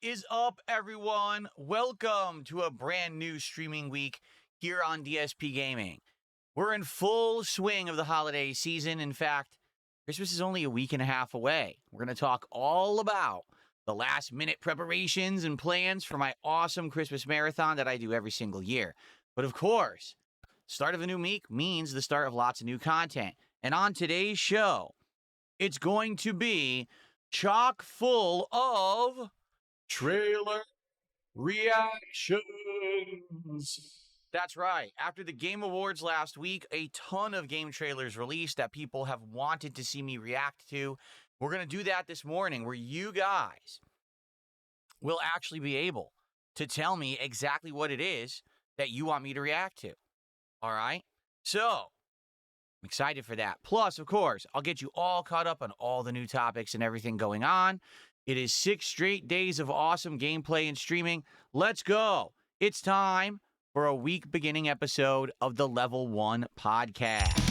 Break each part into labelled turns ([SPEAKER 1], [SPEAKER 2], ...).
[SPEAKER 1] is up, everyone? Welcome to a brand new streaming week here on DSP Gaming. We're in full swing of the holiday season. In fact, Christmas is only a week and a half away. We're going to talk all about the last-minute preparations and plans for my awesome Christmas marathon that I do every single year. But of course, start of a new week means the start of lots of new content. And on today's show, it's going to be chock full of trailer reactions. That's right. After the Game Awards last week, a ton of game trailers released that people have wanted to see me react to. We're going to do that this morning, where you guys will actually be able to tell me exactly what it is that you want me to react to. All right? So, I'm excited for that. Plus, of course, I'll get you all caught up on all the new topics and everything going on. It is 6 straight days of awesome gameplay and streaming. Let's go. It's time for a week-beginning episode of the Level 1 podcast.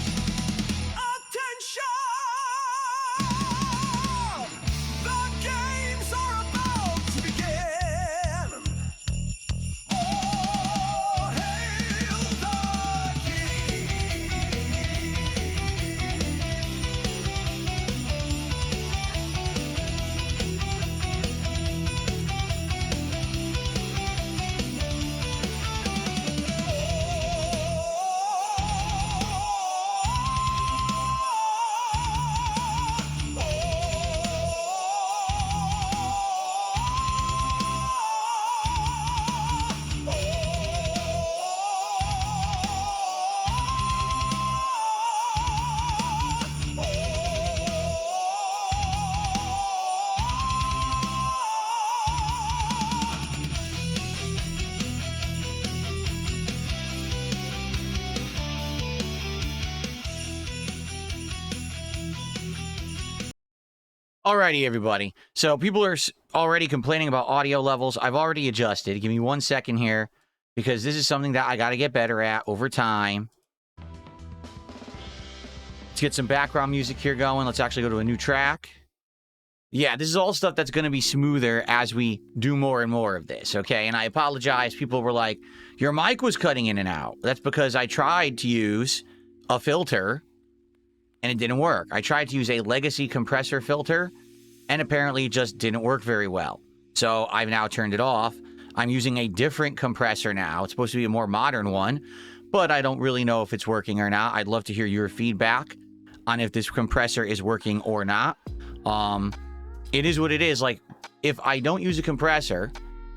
[SPEAKER 1] Alrighty, everybody. So people are already complaining about audio levels. I've already adjusted. Give me 1 second here, because this is something that I got to get better at over time. Let's get some background music here going. Let's actually go to a new track. Yeah, this is all stuff that's going to be smoother as we do more and more of this, okay? And I apologize. People were like, your mic was cutting in and out. That's because I tried to use a filter and it didn't work. I tried to use a legacy compressor filter, and apparently it just didn't work very well. So I've now turned it off. I'm using a different compressor now. It's supposed to be a more modern one, but I don't really know if it's working or not. I'd love to hear your feedback on if this compressor is working or not. It is what it is. Like, if I don't use a compressor,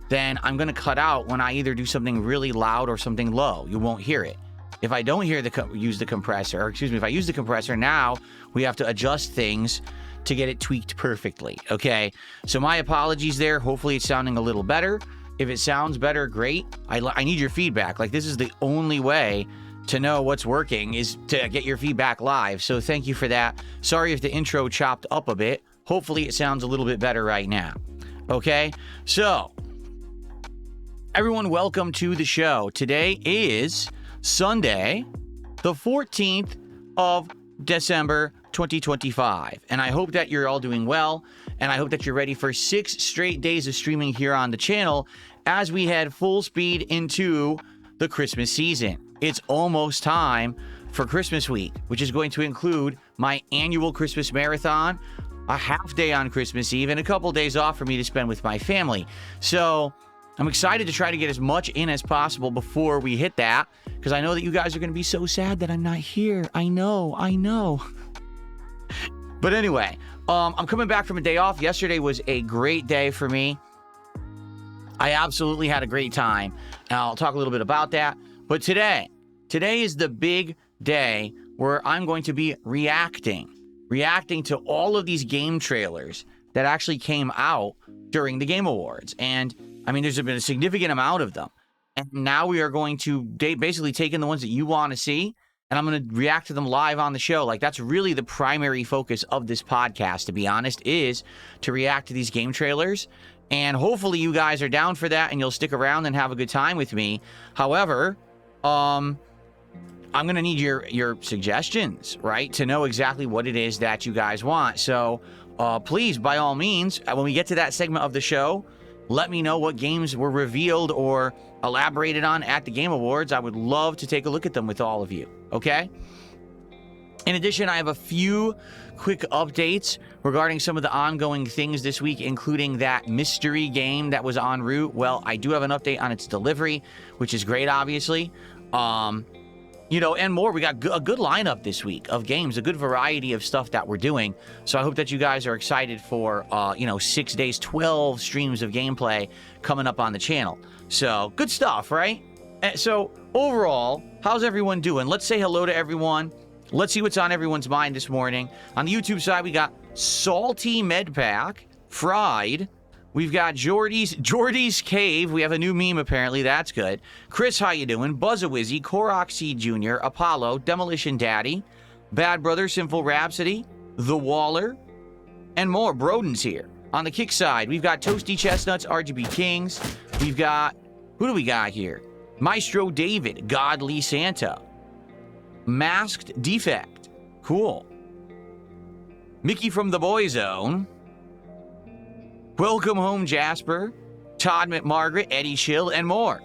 [SPEAKER 1] then I'm going to cut out when I either do something really loud or something low. You won't hear it. If I don't use the compressor, or excuse me, if I use the compressor, now we have to adjust things to get it tweaked perfectly, okay? So my apologies there. Hopefully it's sounding a little better. If it sounds better, great. I need your feedback. Like, this is the only way to know what's working, is to get your feedback live. So thank you for that. Sorry if the intro chopped up a bit. Hopefully it sounds a little bit better right now, okay? So, everyone, welcome to the show. Today is Sunday, the 14th of December, 2025. And I hope that you're all doing well, and I hope that you're ready for 6 straight days of streaming here on the channel as we head full speed into the Christmas season. It's almost time for Christmas week, which is going to include my annual Christmas marathon, a half day on Christmas Eve, and a couple days off for me to spend with my family. So I'm excited to try to get as much in as possible before we hit that, because I know that you guys are going to be so sad that I'm not here. I know. But anyway, I'm coming back from a day off. Yesterday was a great day for me. I absolutely had a great time, and I'll talk a little bit about that. But today is the big day where I'm going to be reacting to all of these game trailers that actually came out during the Game Awards. And I mean, there's been a significant amount of them. And now we are going to basically take in the ones that you want to see, and I'm going to react to them live on the show. Like, that's really the primary focus of this podcast, to be honest, is to react to these game trailers. And hopefully you guys are down for that and you'll stick around and have a good time with me. However, I'm going to need your suggestions, right, to know exactly what it is that you guys want. So please, by all means, when we get to that segment of the show, Let me know what games were revealed or elaborated on at the Game Awards. I would love to take a look at them with all of you, okay? In addition, I have a few quick updates regarding some of the ongoing things this week, including that mystery game that was en route. Well, I do have an update on its delivery, which is great, obviously. And more. We got a good lineup this week of games, a good variety of stuff that we're doing. So I hope that you guys are excited for, 6 days, 12 streams of gameplay coming up on the channel. So good stuff, right? So overall, how's everyone doing? Let's say hello to everyone. Let's see what's on everyone's mind this morning. On the YouTube side, we got Salty Med Pack, Fried. We've got Jordy's Cave. We have a new meme, apparently. That's good. Chris, how you doing? Buzz-a-Wizzy, Korok Seed Jr., Apollo, Demolition Daddy, Bad Brother, Sinful Rhapsody, The Waller, and more. Broden's here. On the kick side, we've got Toasty Chestnuts, RGB Kings. We've got, who do we got here? Maestro David, Godly Santa. Masked Defect. Cool. Mickey from the Boy Zone. Welcome home, Jasper. Todd McMargaret, Eddie Schill, and more.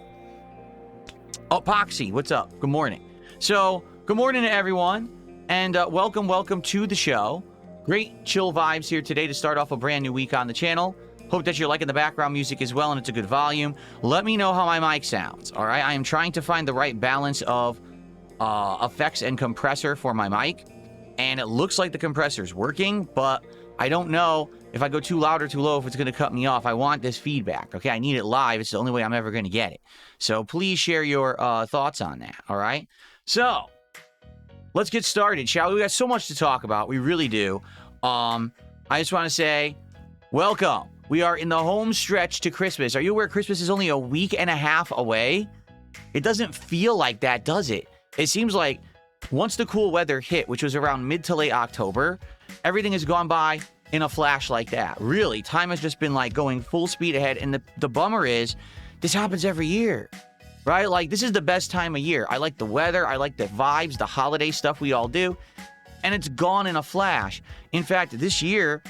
[SPEAKER 1] Oh, Poxy, what's up? Good morning. So, good morning to everyone, and welcome to the show. Great chill vibes here today to start off a brand new week on the channel. Hope that you're liking the background music as well, and it's a good volume. Let me know how my mic sounds, all right? I am trying to find the right balance of effects and compressor for my mic, and it looks like the compressor's working, but I don't know if I go too loud or too low if it's going to cut me off. I want this feedback, okay? I need it live. It's the only way I'm ever going to get it. So please share your thoughts on that, all right? So let's get started, shall we? We got so much to talk about. We really do. I just want to say welcome. We are in the home stretch to Christmas. Are you aware Christmas is only a week and a half away? It doesn't feel like that, does it? It seems like once the cool weather hit, which was around mid to late October, everything has gone by in a flash like that. Really, time has just been like going full speed ahead. And the bummer is, this happens every year, right? Like, this is the best time of year. I like the weather. I like the vibes, the holiday stuff we all do. And it's gone in a flash. In fact, this year,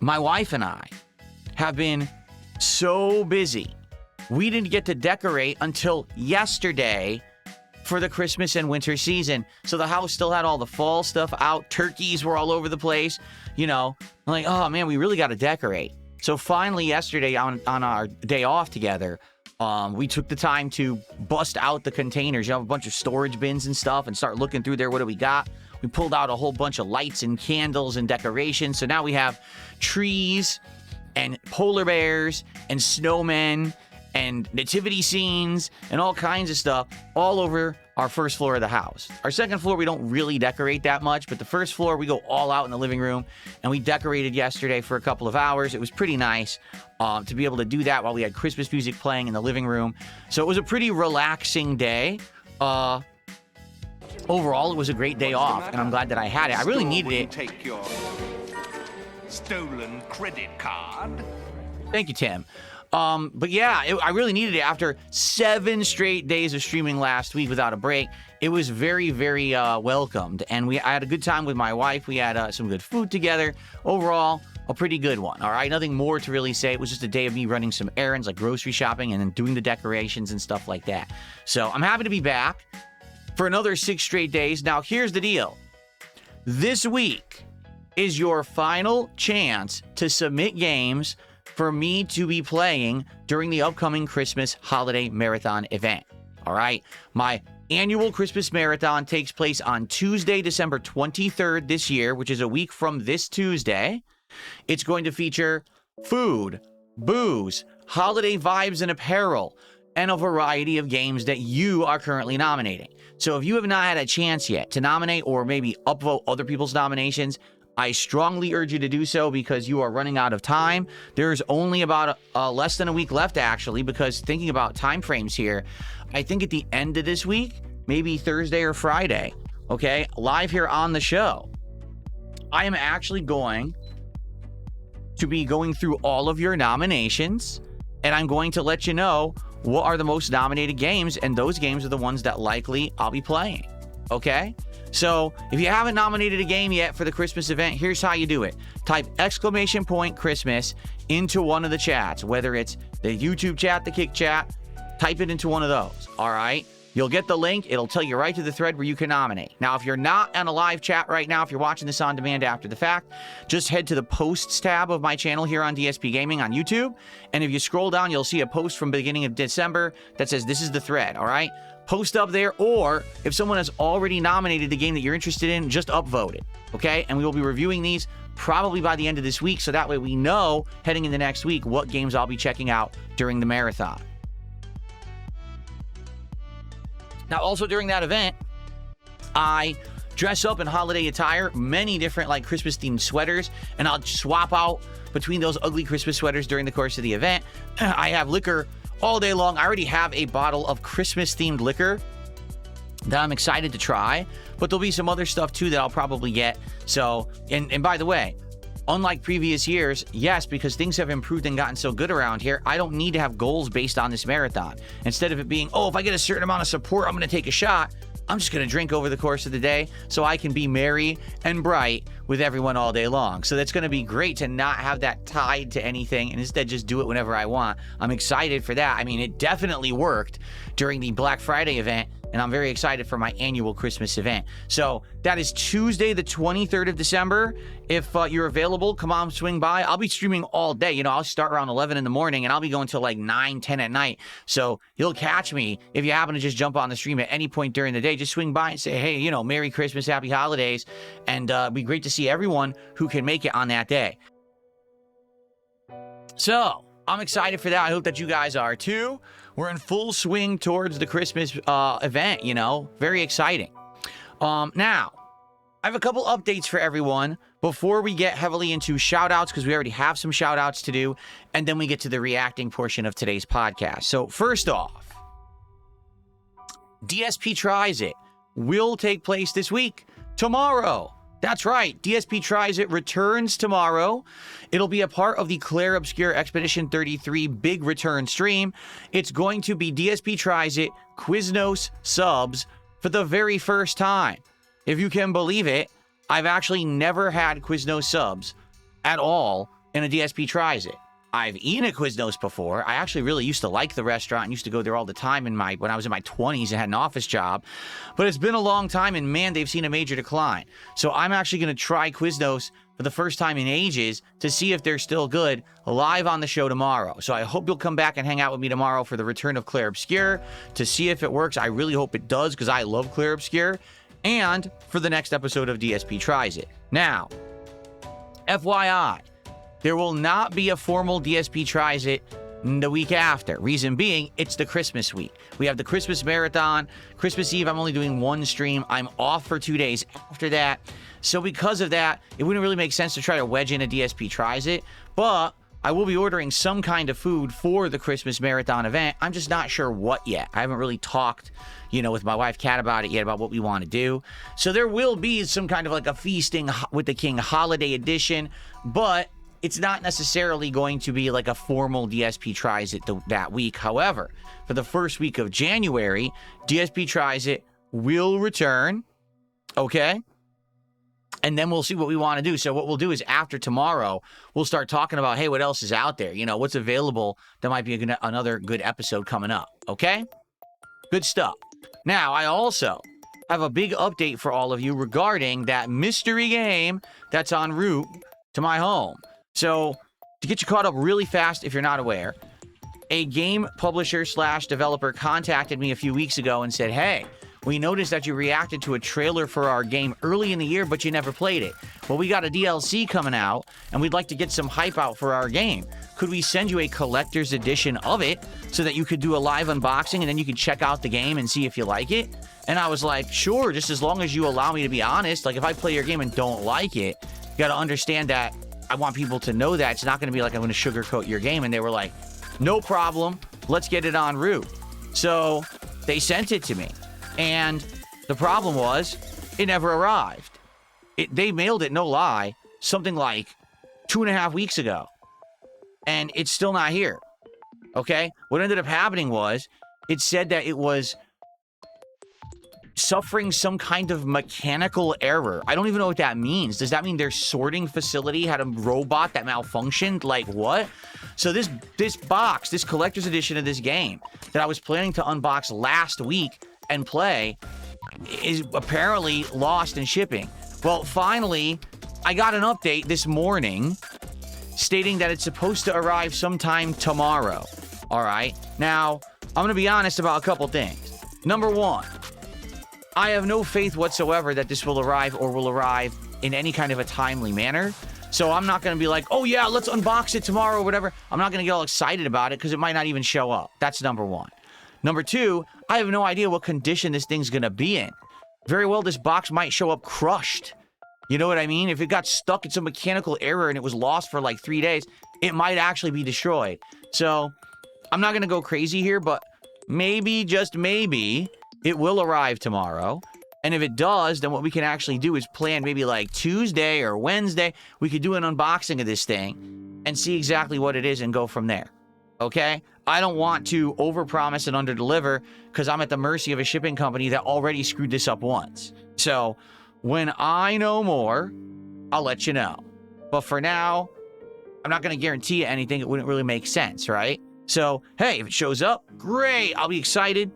[SPEAKER 1] my wife and I have been so busy. We didn't get to decorate until yesterday for the Christmas and winter season. So the house still had all the fall stuff out. Turkeys were all over the place. I'm like, oh man, we really got to decorate. So finally yesterday on our day off together, we took the time to bust out the containers. You have a bunch of storage bins and stuff and start looking through there. What do we got? We pulled out a whole bunch of lights and candles and decorations. So now we have trees and polar bears and snowmen and nativity scenes and all kinds of stuff all over our first floor of the house. Our second floor, we don't really decorate that much, but the first floor, we go all out in the living room, and we decorated yesterday for a couple of hours. It was pretty nice to be able to do that while we had Christmas music playing in the living room. So it was a pretty relaxing day. Overall, it was a great day off, and I'm glad that I had it. I really needed it.
[SPEAKER 2] Take your stolen credit card.
[SPEAKER 1] Thank you, Tim. But yeah, I really needed it after 7 straight days of streaming last week without a break. It was very, very welcomed, and I had a good time with my wife. We had some good food together. Overall, a pretty good one. All right, nothing more to really say. It was just a day of me running some errands like grocery shopping and then doing the decorations and stuff like that. So I'm happy to be back for another 6 straight days. Now, here's the deal. This week is your final chance to submit games for me to be playing during the upcoming Christmas Holiday Marathon event. All right? My annual Christmas Marathon takes place on Tuesday, December 23rd this year, which is a week from this Tuesday. It's going to feature food, booze, holiday vibes and apparel, and a variety of games that you are currently nominating. So if you have not had a chance yet to nominate or maybe upvote other people's nominations, I strongly urge you to do so because you are running out of time. There's only about less than a week left, actually, because thinking about time frames here, I think at the end of this week, maybe Thursday or Friday, okay, live here on the show, I am actually going to be going through all of your nominations, and I'm going to let you know what are the most nominated games, and those games are the ones that likely I'll be playing, okay? So if you haven't nominated a game yet for the Christmas event, here's how you do it. Type !Christmas into one of the chats, whether it's the YouTube chat, the Kick chat, type it into one of those, all right? You'll get the link. It'll tell you right to the thread where you can nominate. Now, if you're not on a live chat right now, if you're watching this on demand after the fact, just head to the posts tab of my channel here on DSP Gaming on YouTube. And if you scroll down, you'll see a post from beginning of December that says this is the thread, all right? Post up there, or if someone has already nominated the game that you're interested in, just upvote it, okay? And we will be reviewing these probably by the end of this week, so that way we know heading into next week what games I'll be checking out during the marathon. Now, also during that event, I dress up in holiday attire, many different like Christmas-themed sweaters, and I'll swap out between those ugly Christmas sweaters during the course of the event. I have liquor all day long. I already have a bottle of Christmas-themed liquor that I'm excited to try, but there'll be some other stuff too that I'll probably get. So, and by the way, unlike previous years, yes, because things have improved and gotten so good around here, I don't need to have goals based on this marathon. Instead of it being, oh, if I get a certain amount of support, I'm going to take a shot. I'm just going to drink over the course of the day so I can be merry and bright with everyone all day long. So that's going to be great to not have that tied to anything and instead just do it whenever I want. I'm excited for that. I mean, it definitely worked during the Black Friday event, and I'm very excited for my annual Christmas event. So that is Tuesday, the 23rd of December. If you're available, come on, swing by. I'll be streaming all day. You know, I'll start around 11 in the morning, and I'll be going till like 9, 10 at night. So you'll catch me if you happen to just jump on the stream at any point during the day. Just swing by and say, hey, you know, Merry Christmas, Happy Holidays. And it'd be great to see everyone who can make it on that day. So I'm excited for that. I hope that you guys are too. We're in full swing towards the Christmas event, you know, very exciting. Now, I have a couple updates for everyone before we get heavily into shout outs, because we already have some shout outs to do, and then we get to the reacting portion of today's podcast. So first off, DSP Tries It will take place this week, tomorrow. That's right, DSP Tries It returns tomorrow. It'll be a part of the Claire Obscure Expedition 33 big return stream. It's going to be DSP Tries It Quiznos subs for the very first time. If you can believe it, I've actually never had Quiznos subs at all in a DSP Tries It. I've eaten at Quiznos before. I actually really used to like the restaurant and used to go there all the time when I was in my 20s and had an office job. But it's been a long time, and man, they've seen a major decline. So I'm actually going to try Quiznos for the first time in ages to see if they're still good live on the show tomorrow. So I hope you'll come back and hang out with me tomorrow for the return of Claire Obscure to see if it works. I really hope it does, because I love Claire Obscure. And for the next episode of DSP Tries It. Now, FYI, there will not be a formal DSP Tries It the week after. Reason being, it's the Christmas week. We have the Christmas marathon. Christmas Eve, I'm only doing one stream. I'm off for 2 days after that. So because of that, it wouldn't really make sense to try to wedge in a DSP Tries It. But I will be ordering some kind of food for the Christmas marathon event. I'm just not sure what yet. I haven't really talked, you know, with my wife Kat about it yet, about what we want to do. So there will be some kind of like a Feasting with the King holiday edition, but it's not necessarily going to be like a formal DSP Tries It that week. However, for the first week of January, DSP Tries It will return, okay? And then we'll see what we want to do. So what we'll do is after tomorrow, we'll start talking about, hey, what else is out there? You know, what's available that might be another good episode coming up, okay? Good stuff. Now, I also have a big update for all of you regarding that mystery game that's en route to my home. So, to get you caught up really fast, if you're not aware, a game publisher / developer contacted me a few weeks ago and said, hey, we noticed that you reacted to a trailer for our game early in the year, but you never played it. Well, we got a DLC coming out, and we'd like to get some hype out for our game. Could we send you a collector's edition of it so that you could do a live unboxing and then you could check out the game and see if you like it? And I was like, sure, just as long as you allow me to be honest. Like, if I play your game and don't like it, you got to understand that I want people to know that. It's not going to be like I'm going to sugarcoat your game. And they were like, no problem. Let's get it en route. So they sent it to me. And the problem was it never arrived. They mailed it, no lie, something like 2.5 weeks ago. And it's still not here. Okay? What ended up happening was it said that it was suffering some kind of mechanical error. I don't even know what that means. Does that mean their sorting facility had a robot that malfunctioned? Like, what? So this box, this collector's edition of this game that I was planning to unbox last week and play is apparently lost in shipping. Well, finally, I got an update this morning stating that it's supposed to arrive sometime tomorrow. All right. Now, I'm going to be honest about a couple things. Number one, I have no faith whatsoever that this will arrive or will arrive in any kind of a timely manner. So I'm not going to be like, oh yeah, let's unbox it tomorrow or whatever. I'm not going to get all excited about it because it might not even show up. That's number one. Number two, I have no idea what condition this thing's going to be in. Very well, this box might show up crushed. You know what I mean? If it got stuck in some mechanical error and it was lost for like 3 days, it might actually be destroyed. So I'm not going to go crazy here, but maybe, just maybe, it will arrive tomorrow. And if it does, then what we can actually do is plan maybe like Tuesday or Wednesday. We could do an unboxing of this thing and see exactly what it is and go from there. Okay? I don't want to overpromise and underdeliver because I'm at the mercy of a shipping company that already screwed this up once. So when I know more, I'll let you know. But for now, I'm not going to guarantee you anything. It wouldn't really make sense, right? So, hey, if it shows up, great. I'll be excited.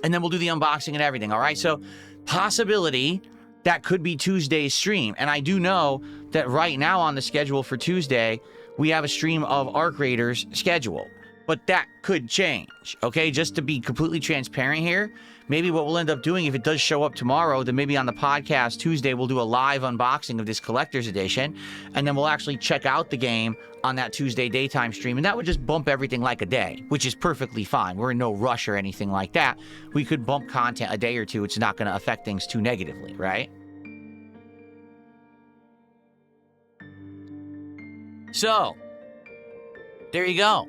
[SPEAKER 1] And then we'll do the unboxing and everything, all right? So, possibility that could be Tuesday's stream. And I do know that right now on the schedule for Tuesday, we have a stream of Arc Raiders schedule. But that could change, okay? Just to be completely transparent here, maybe what we'll end up doing if it does show up tomorrow, then maybe on the podcast Tuesday, we'll do a live unboxing of this collector's edition, and then we'll actually check out the game on that Tuesday daytime stream, and that would just bump everything like a day, which is perfectly fine. We're in no rush or anything like that. We could bump content a day or two. It's not going to affect things too negatively, right? So, there you go.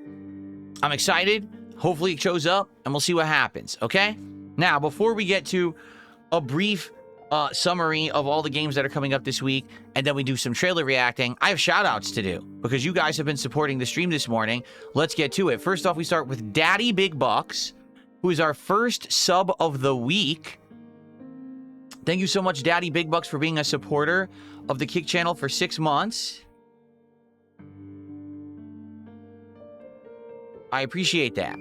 [SPEAKER 1] I'm excited. Hopefully it shows up, and we'll see what happens, okay? Now, before we get to a brief summary of all the games that are coming up this week, and then we do some trailer reacting, I have shout-outs to do, because you guys have been supporting the stream this morning. Let's get to it. First off, we start with Daddy Big Bucks, who is our first sub of the week. Thank you so much, Daddy Big Bucks, for being a supporter of the Kick channel for 6 months. I appreciate that.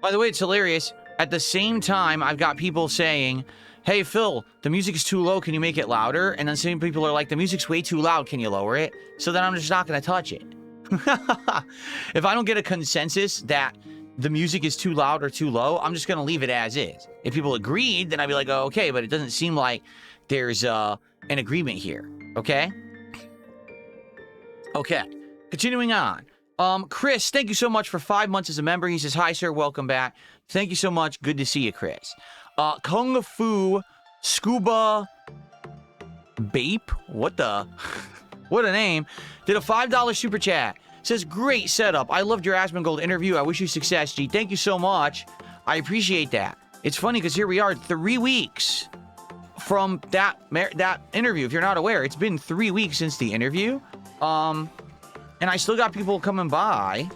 [SPEAKER 1] By the way, it's hilarious. At the same time, I've got people saying, hey, Phil, the music is too low. Can you make it louder? And then some people are like, the music's way too loud. Can you lower it? So then I'm just not going to touch it. If I don't get a consensus that the music is too loud or too low, I'm just going to leave it as is. If people agreed, then I'd be like, oh, okay, but it doesn't seem like there's an agreement here. Okay? Okay. Continuing on. Chris, thank you so much for 5 months as a member. He says, hi, sir. Welcome back. Thank you so much. Good to see you, Chris. Kung Fu Scuba Bape? What the? What a name. Did a $5 super chat. Says, great setup. I loved your Asmongold interview. I wish you success, G. Thank you so much. I appreciate that. It's funny because here we are 3 weeks from that interview. If you're not aware, it's been 3 weeks since the interview. And I still got people coming by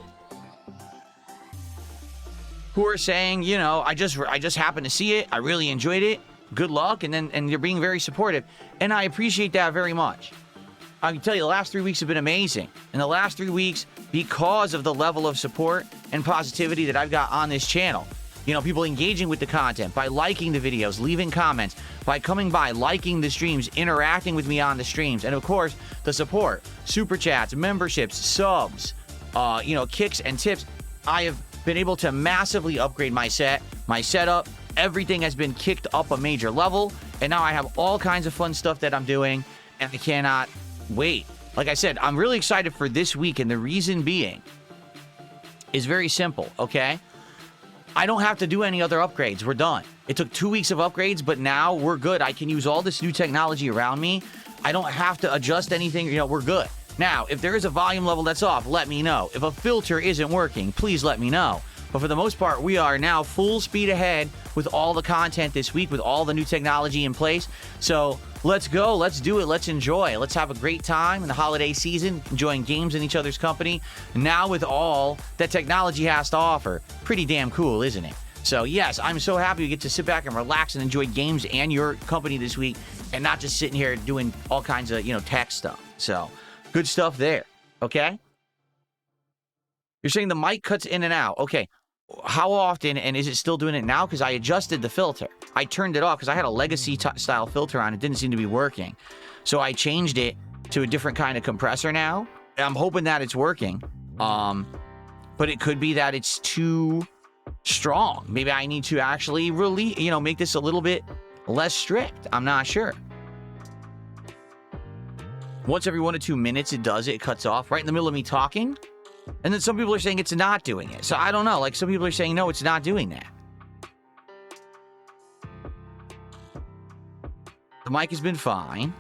[SPEAKER 1] who are saying, you know, I just happened to see it. I really enjoyed it. Good luck. And you're being very supportive. And I appreciate that very much. I can tell you the last 3 weeks have been amazing. And the last 3 weeks, because of the level of support and positivity that I've got on this channel. You know, people engaging with the content by liking the videos, leaving comments, by coming by, liking the streams, interacting with me on the streams, and of course, the support, super chats, memberships, subs, you know, kicks and tips. I have been able to massively upgrade my setup. Everything has been kicked up a major level, and now I have all kinds of fun stuff that I'm doing, and I cannot wait. Like I said, I'm really excited for this week, and the reason being is very simple, okay? I don't have to do any other upgrades. We're done. It took 2 weeks of upgrades, but now we're good. I can use all this new technology around me. I don't have to adjust anything. You know, we're good. Now, if there is a volume level that's off, let me know. If a filter isn't working, please let me know. But for the most part, we are now full speed ahead with all the content this week, with all the new technology in place. So Let's go. Let's do it. Let's enjoy. Let's have a great time in the holiday season, enjoying games in each other's company. Now with all that technology has to offer. Pretty damn cool, isn't it? So yes, I'm so happy we get to sit back and relax and enjoy games and your company this week and not just sitting here doing all kinds of, tech stuff. So good stuff there. Okay. You're saying the mic cuts in and out. Okay. How often, and is it still doing it now? Because I adjusted the filter. I turned it off because I had a legacy style filter on. It didn't seem to be working. So I changed it to a different kind of compressor now. I'm hoping that it's working. But it could be that it's too strong. Maybe I need to actually really, make this a little bit less strict. I'm not sure. Once every 1 to 2 minutes, it does it. It cuts off right in the middle of me talking. And then some people are saying it's not doing it. So I don't know. Like some people are saying, no, it's not doing that. The mic has been fine.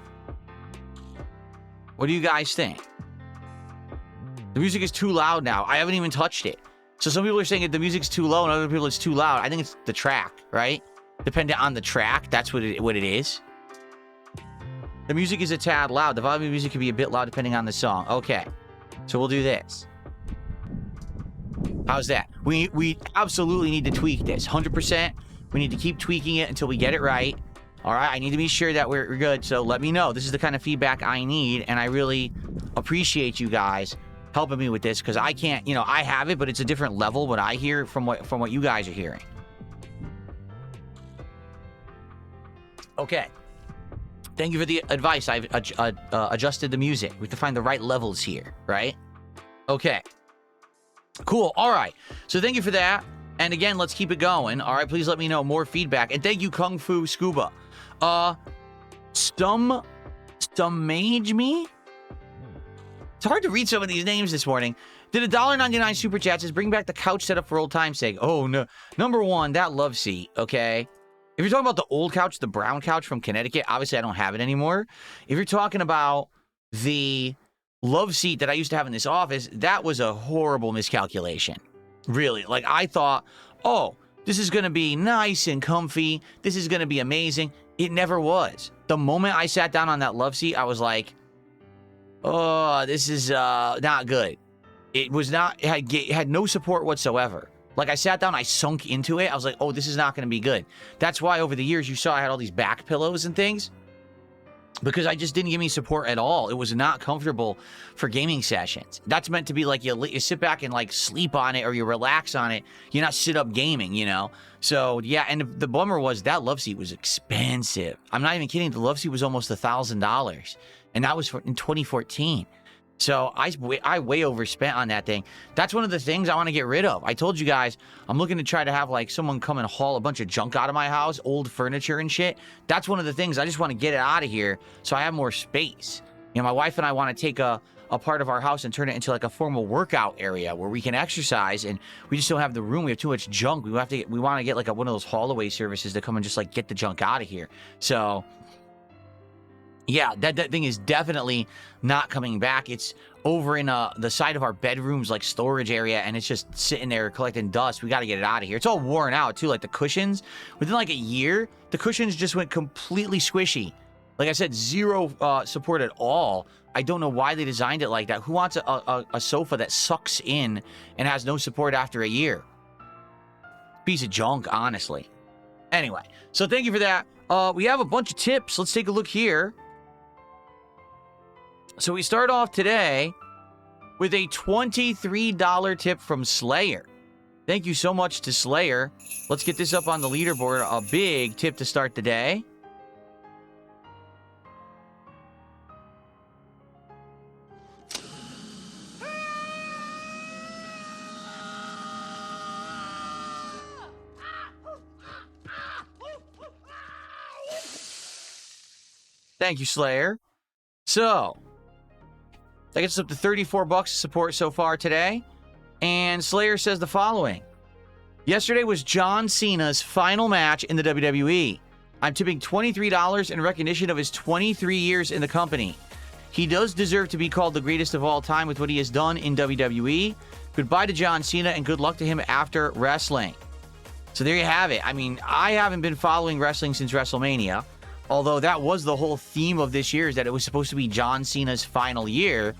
[SPEAKER 1] What do you guys think? The music is too loud now. I haven't even touched it. So some people are saying that the music's too low and other people it's too loud. I think it's the track, right? Depending on the track, that's what it is. The music is a tad loud. The volume of music can be a bit loud depending on the song. Okay. So we'll do this. How's that? We absolutely need to tweak this. 100%. We need to keep tweaking it until we get it right. All right? I need to be sure that we're good. So let me know. This is the kind of feedback I need, and I really appreciate you guys helping me with this because I can't, I have it, but it's a different level what I hear from what you guys are hearing. Okay. Thank you for the advice. I've adjusted the music. We have to find the right levels here, right? Okay. Cool. All right. So thank you for that. And again, let's keep it going. All right. Please let me know more feedback. And thank you, Kung Fu Scuba. Stumage me? It's hard to read some of these names this morning. Did $1.99 super chat says bring back the couch setup for old time's sake. Oh no. Number one, that love seat. Okay. If you're talking about the old couch, the brown couch from Connecticut, obviously I don't have it anymore. If you're talking about the love seat that I used to have in this office, that was a horrible miscalculation. Really. Like I thought, oh, this is going to be nice and comfy. This is going to be amazing. It never was. The moment I sat down on that love seat, I was like, oh, this is not good. It was not, it had no support whatsoever. Like I sat down, I sunk into it. I was like, oh, this is not going to be good. That's why over the years you saw I had all these back pillows and things. Because I just didn't give me support at all. It was not comfortable for gaming sessions. That's meant to be like you sit back and like sleep on it or you relax on it. You're not sit up gaming, So yeah, and the bummer was that love seat was expensive. I'm not even kidding. The love seat was almost $1,000. And that was in 2014. So I way overspent on that thing. That's one of the things I want to get rid of. I told you guys, I'm looking to try to have like someone come and haul a bunch of junk out of my house, old furniture and shit. That's one of the things. I just want to get it out of here so I have more space. My wife and I want to take a part of our house and turn it into like a formal workout area where we can exercise, and we just don't have the room. We have too much junk. We want to get like one of those haul-away services to come and just like get the junk out of here. So yeah, that thing is definitely not coming back. It's over in the side of our bedrooms, like storage area, and it's just sitting there collecting dust. We got to get it out of here. It's all worn out too, like the cushions. Within like a year, the cushions just went completely squishy. Like I said, zero support at all. I don't know why they designed it like that. Who wants a sofa that sucks in and has no support after a year? Piece of junk, honestly. Anyway, so thank you for that. We have a bunch of tips. Let's take a look here. So we start off today with a $23 tip from Slayer. Thank you so much to Slayer. Let's get this up on the leaderboard. A big tip to start the day. Thank you, Slayer. So that gets us up to $34 of support so far today. And Slayer says the following. Yesterday was John Cena's final match in the WWE. I'm tipping $23 in recognition of his 23 years in the company. He does deserve to be called the greatest of all time with what he has done in WWE. Goodbye to John Cena and good luck to him after wrestling. So there you have it. I mean, I haven't been following wrestling since WrestleMania, Although that was the whole theme of this year, is that it was supposed to be John Cena's final year.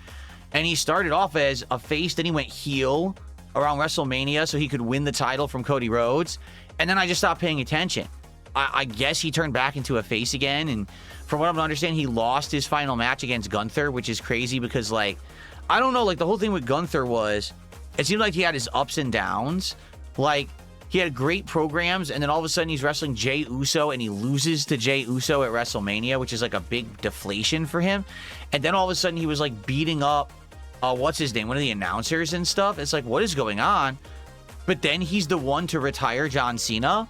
[SPEAKER 1] And he started off as a face, then he went heel around WrestleMania so he could win the title from Cody Rhodes. And then I just stopped paying attention. I guess he turned back into a face again. And from what I'm understanding, he lost his final match against Gunther, which is crazy because, like, I don't know, like, the whole thing with Gunther was, it seemed like he had his ups and downs. Like, he had great programs, and then all of a sudden he's wrestling Jey Uso, and he loses to Jey Uso at WrestleMania, which is like a big deflation for him. And then all of a sudden he was like beating up, what's his name, one of the announcers and stuff. It's like, what is going on? But then he's the one to retire John Cena.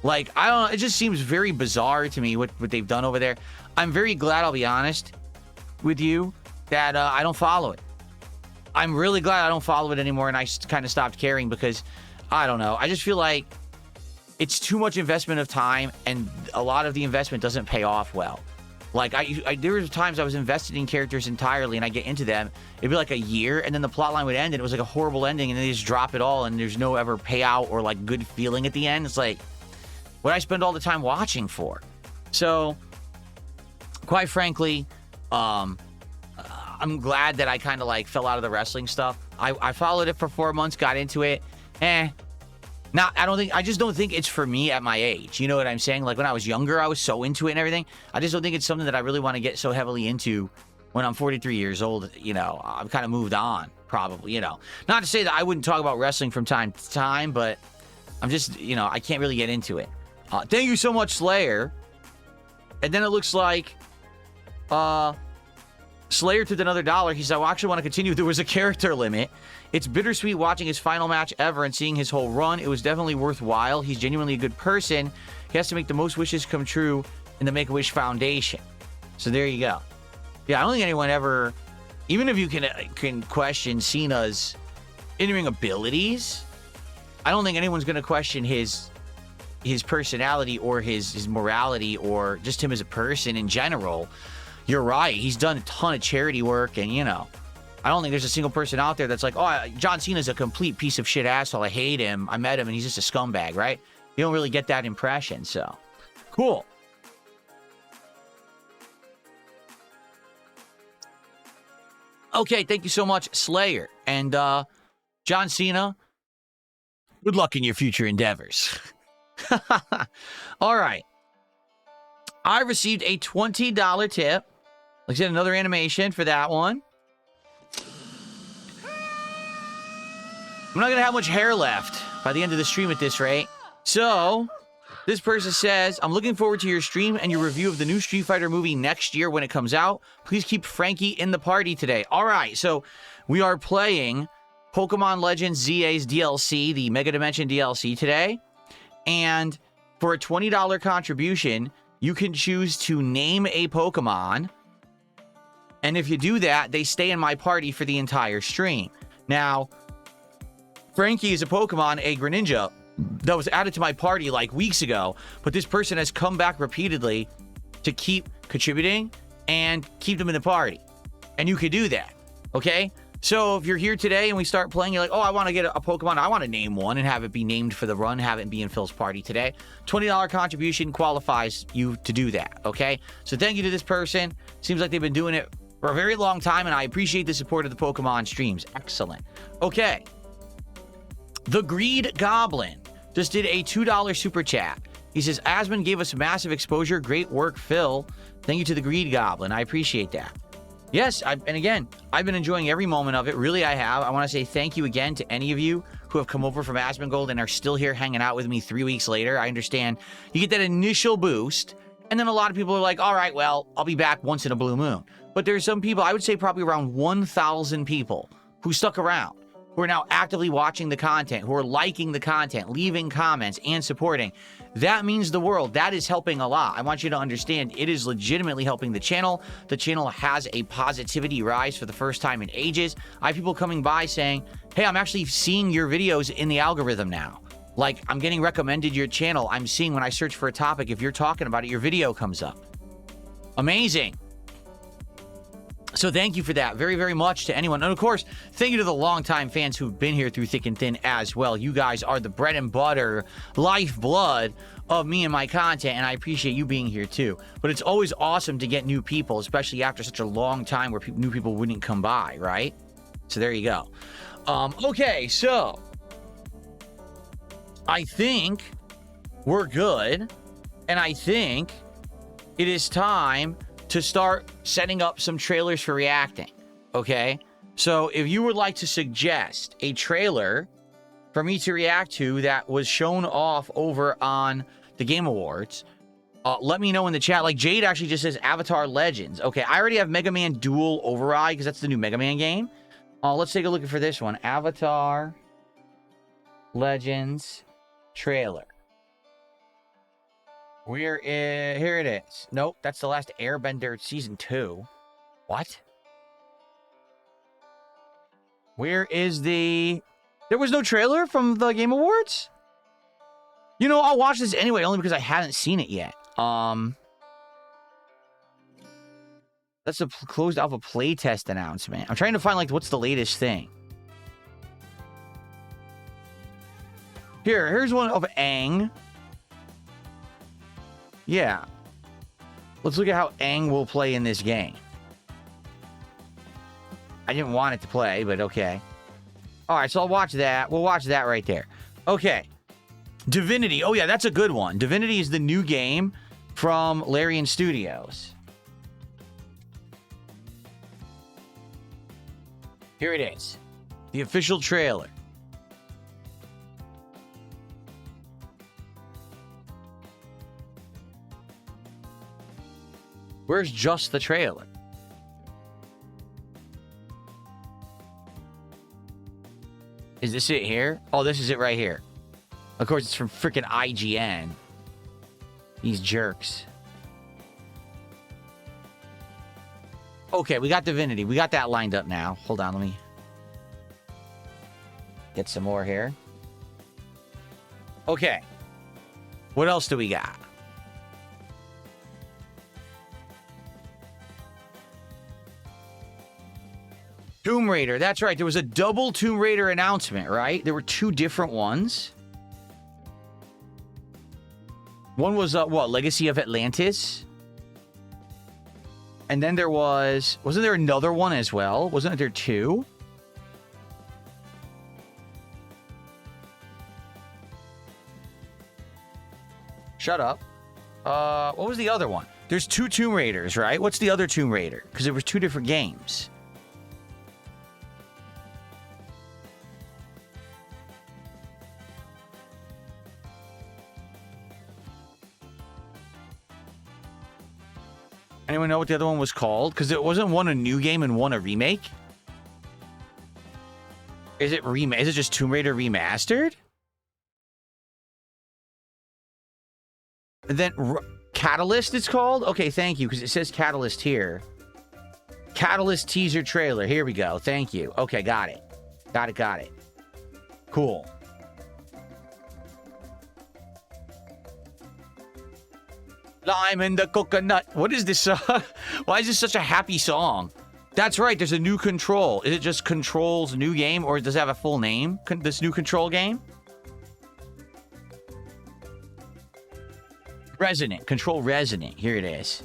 [SPEAKER 1] Like, I don't know, it just seems very bizarre to me what they've done over there. I'm very glad, I'll be honest with you, that I don't follow it. I'm really glad I don't follow it anymore, and I kind of stopped caring because, I don't know, I just feel like it's too much investment of time, and a lot of the investment doesn't pay off well. Like, there were times I was invested in characters entirely, and I get into them, it'd be like a year, and then the plot line would end, and it was like a horrible ending, and then they just drop it all, and there's no ever payout or, like, good feeling at the end. It's like, what I spend all the time watching for. So, quite frankly, I'm glad that I kind of, like, fell out of the wrestling stuff. I followed it for 4 months, got into it. I just don't think it's for me at my age. You know what I'm saying? Like, when I was younger, I was so into it and everything. I just don't think it's something that I really want to get so heavily into when I'm 43 years old. You know, I've kind of moved on, probably, you know. Not to say that I wouldn't talk about wrestling from time to time, but I'm just, you know, I can't really get into it. Thank you so much, Slayer. And then it looks like Slayer took another $1. He said, I actually want to continue. There was a character limit. It's bittersweet watching his final match ever and seeing his whole run. It was definitely worthwhile. He's genuinely a good person. He has to make the most wishes come true in the Make-A-Wish Foundation. So there you go. Yeah, I don't think anyone ever, even if you can question Cena's in-ring abilities, I don't think anyone's going to question his personality or his morality or just him as a person in general. You're right. He's done a ton of charity work, and, you know, I don't think there's a single person out there that's like, oh, John Cena's a complete piece of shit asshole. I hate him. I met him, and he's just a scumbag, right? You don't really get that impression, so. Cool. Okay, thank you so much, Slayer. And, John Cena, good luck in your future endeavors. All right. I received a $20 tip. Like I said, another animation for that one. I'm not going to have much hair left by the end of the stream at this rate. So, this person says, I'm looking forward to your stream and your review of the new Street Fighter movie next year when it comes out. Please keep Frankie in the party today. All right, so we are playing Pokemon Legends ZA's DLC, the Mega Dimension DLC today. And for a $20 contribution, you can choose to name a Pokemon. And if you do that, they stay in my party for the entire stream. Now, Frankie is a Pokemon, a Greninja, that was added to my party like weeks ago. But this person has come back repeatedly to keep contributing and keep them in the party. And you could do that, okay? So if you're here today and we start playing, you're like, oh, I want to get a Pokemon. I want to name one and have it be named for the run, have it be in Phil's party today. $20 contribution qualifies you to do that, okay? So thank you to this person. Seems like they've been doing it for a very long time, and I appreciate the support of the Pokemon streams. Excellent. Okay. The Greed Goblin just did a $2 super chat. He says, Asmon gave us massive exposure. Great work, Phil. Thank you to the Greed Goblin. I appreciate that. Yes, and again, I've been enjoying every moment of it. Really, I have. I want to say thank you again to any of you who have come over from Asmongold and are still here hanging out with me 3 weeks later. I understand you get that initial boost, and then a lot of people are like, all right, well, I'll be back once in a blue moon. But there's some people, I would say probably around 1,000 people who stuck around, who are now actively watching the content, who are liking the content, leaving comments, and supporting. That means the world. That is helping a lot. I want you to understand it is legitimately helping the channel. The channel has a positivity rise for the first time in ages. I have people coming by saying, hey, I'm actually seeing your videos in the algorithm now. Like, I'm getting recommended your channel. I'm seeing when I search for a topic, if you're talking about it, your video comes up. Amazing. So thank you for that very, very much to anyone. And of course, thank you to the longtime fans who've been here through thick and thin as well. You guys are the bread and butter, lifeblood of me and my content, and I appreciate you being here too. But it's always awesome to get new people, especially after such a long time where new people wouldn't come by, right? So there you go. Okay, so I think we're good, and I think it is time to start setting up some trailers for reacting, okay? So if you would like to suggest a trailer for me to react to that was shown off over on the Game Awards, let me know in the chat. Like, Jade actually just says Avatar Legends. Okay, I already have Mega Man Duel Override because that's the new Mega Man game. Let's take a look for this one. Avatar Legends trailer. Here it is. Nope, that's the last Airbender Season 2. What? Where is the... There was no trailer from the Game Awards? You know, I'll watch this anyway, only because I haven't seen it yet. That's a closed alpha playtest announcement. I'm trying to find, like, what's the latest thing. Here's one of Aang. Yeah. Let's look at how Aang will play in this game. I didn't want it to play, but okay. Alright, so I'll watch that. We'll watch that right there. Okay. Divinity. Oh, yeah, that's a good one. Divinity is the new game from Larian Studios. Here it is. The official trailer. Where's just the trailer? Is this it here? Oh, this is it right here. Of course, it's from freaking IGN. These jerks. Okay, we got Divinity. We got that lined up now. Hold on, let me get some more here. Okay. What else do we got? Tomb Raider. That's right. There was a double Tomb Raider announcement, right? There were two different ones. One was, what? Legacy of Atlantis? And then there was... Wasn't there another one as well? Wasn't there two? Shut up. What was the other one? There's two Tomb Raiders, right? What's the other Tomb Raider? Because there was two different games. Anyone know what the other one was called? Because it wasn't one a new game and one a remake. Is it just Tomb Raider Remastered? And then Catalyst it's called? Okay, thank you, because it says Catalyst here. Catalyst teaser trailer. Here we go. Thank you. Okay, got it. Got it. Cool. Lime in the coconut. What is this? Why is this such a happy song? That's right. There's a new Control. Is it just Control's new game, or does it have a full name? This new Control game? Resonant. Control Resonant. Here it is.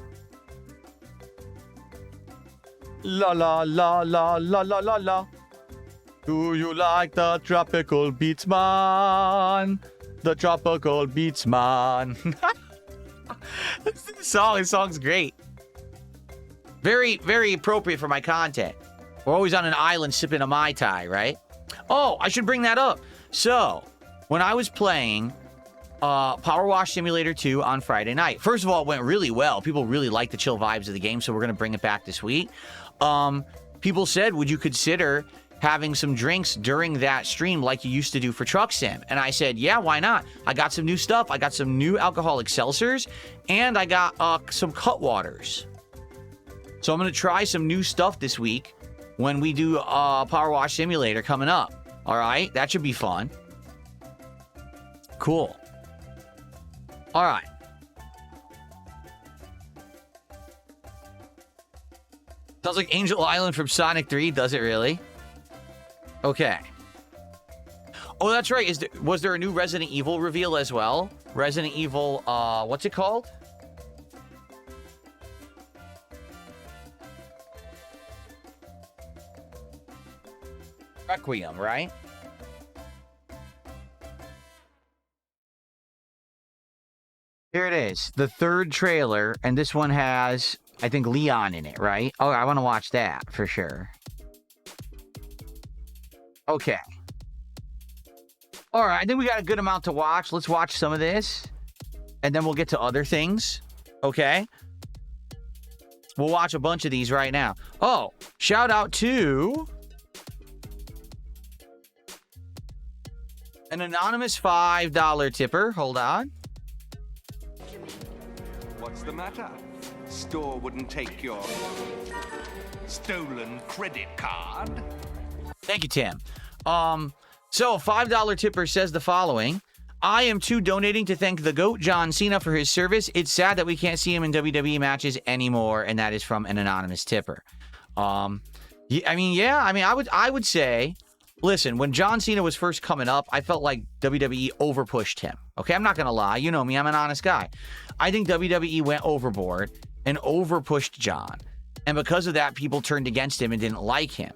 [SPEAKER 1] La la la la la la la la. Do you like the tropical beats, man? The tropical beats, man. This song's great. Very, very appropriate for my content. We're always on an island sipping a Mai Tai, right? Oh, I should bring that up. So, when I was playing Power Wash Simulator 2 on Friday night, first of all, it went really well. People really liked the chill vibes of the game, so we're going to bring it back this week. People said, would you consider having some drinks during that stream like you used to do for Truck Sim? And I said, yeah, why not? I got some new stuff. I got some new alcoholic seltzers, and I got some Cutwaters. So I'm going to try some new stuff this week when we do Power Wash Simulator coming up. All right? That should be fun. Cool. All right. Sounds like Angel Island from Sonic 3. Does it really? Okay. Oh, that's right. Was there a new Resident Evil reveal as well? Resident Evil, what's it called? Requiem, right? Here it is. The third trailer, and this one has, I think, Leon in it, right? Oh, I want to watch that for sure. Okay. All right, I think we got a good amount to watch. Let's watch some of this, and then we'll get to other things, okay? We'll watch a bunch of these right now. Oh, shout out to an anonymous $5 tipper. Hold on.
[SPEAKER 2] What's the matter? Store wouldn't take your stolen credit card?
[SPEAKER 1] Thank you, Tim. So a $5 tipper says the following. I am too donating to thank the GOAT John Cena for his service. It's sad that we can't see him in WWE matches anymore, and that is from an anonymous tipper. I would say, listen, when John Cena was first coming up, I felt like WWE overpushed him. Okay, I'm not gonna lie. You know me, I'm an honest guy. I think WWE went overboard and overpushed John, and because of that, people turned against him and didn't like him.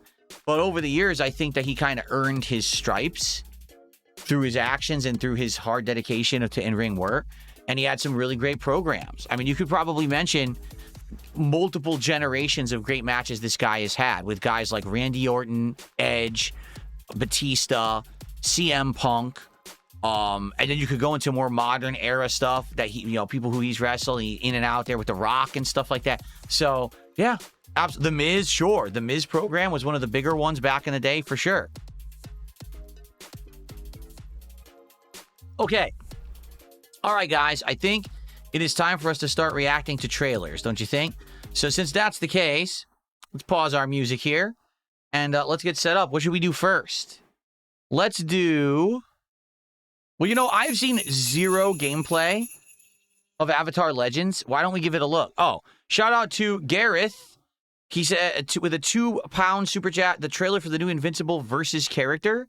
[SPEAKER 1] But over the years, I think that he kind of earned his stripes through his actions and through his hard dedication to in-ring work. And he had some really great programs. I mean, you could probably mention multiple generations of great matches this guy has had with guys like Randy Orton, Edge, Batista, CM Punk. And then you could go into more modern era stuff that people who he's wrestled in and out there with The Rock and stuff like that. So, yeah. The Miz, sure. The Miz program was one of the bigger ones back in the day, for sure. Okay. All right, guys. I think it is time for us to start reacting to trailers, don't you think? So since that's the case, let's pause our music here, and let's get set up. What should we do first? Let's do... Well, I've seen zero gameplay of Avatar Legends. Why don't we give it a look? Oh, shout out to Gareth. He said, with a £2 super chat, the trailer for the new Invincible versus character.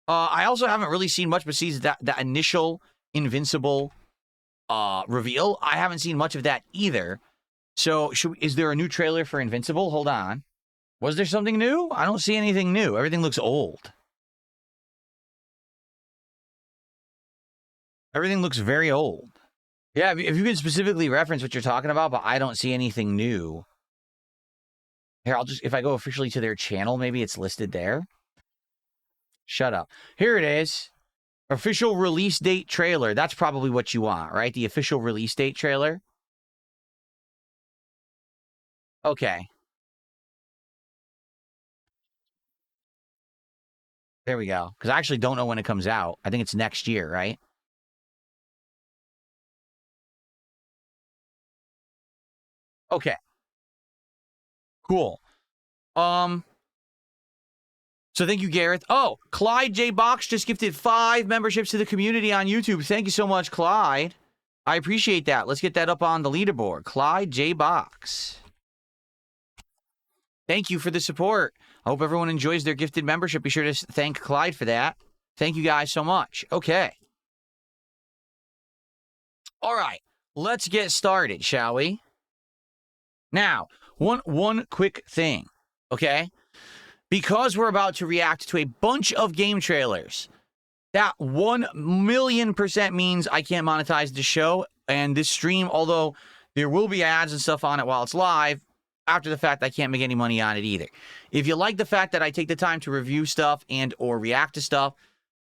[SPEAKER 1] I also haven't really seen much besides that initial Invincible reveal. I haven't seen much of that either. So, is there a new trailer for Invincible? Hold on. Was there something new? I don't see anything new. Everything looks old. Everything looks very old. Yeah, if you can specifically reference what you're talking about, but I don't see anything new. Here, if I go officially to their channel, maybe it's listed there. Shut up. Here it is. Official release date trailer. That's probably what you want, right? The official release date trailer. Okay. There we go. Because I actually don't know when it comes out. I think it's next year, right? Okay. Cool. So thank you, Gareth. Oh, Clyde J. Box just gifted 5 memberships to the community on YouTube. Thank you so much, Clyde. I appreciate that. Let's get that up on the leaderboard. Clyde J. Box. Thank you for the support. I hope everyone enjoys their gifted membership. Be sure to thank Clyde for that. Thank you guys so much. Okay. All right. Let's get started, shall we? Now, one quick thing, okay? Because we're about to react to a bunch of game trailers, that 1,000,000% means I can't monetize the show and this stream, although there will be ads and stuff on it while it's live. After the fact, I can't make any money on it either. If you like the fact that I take the time to review stuff and or react to stuff,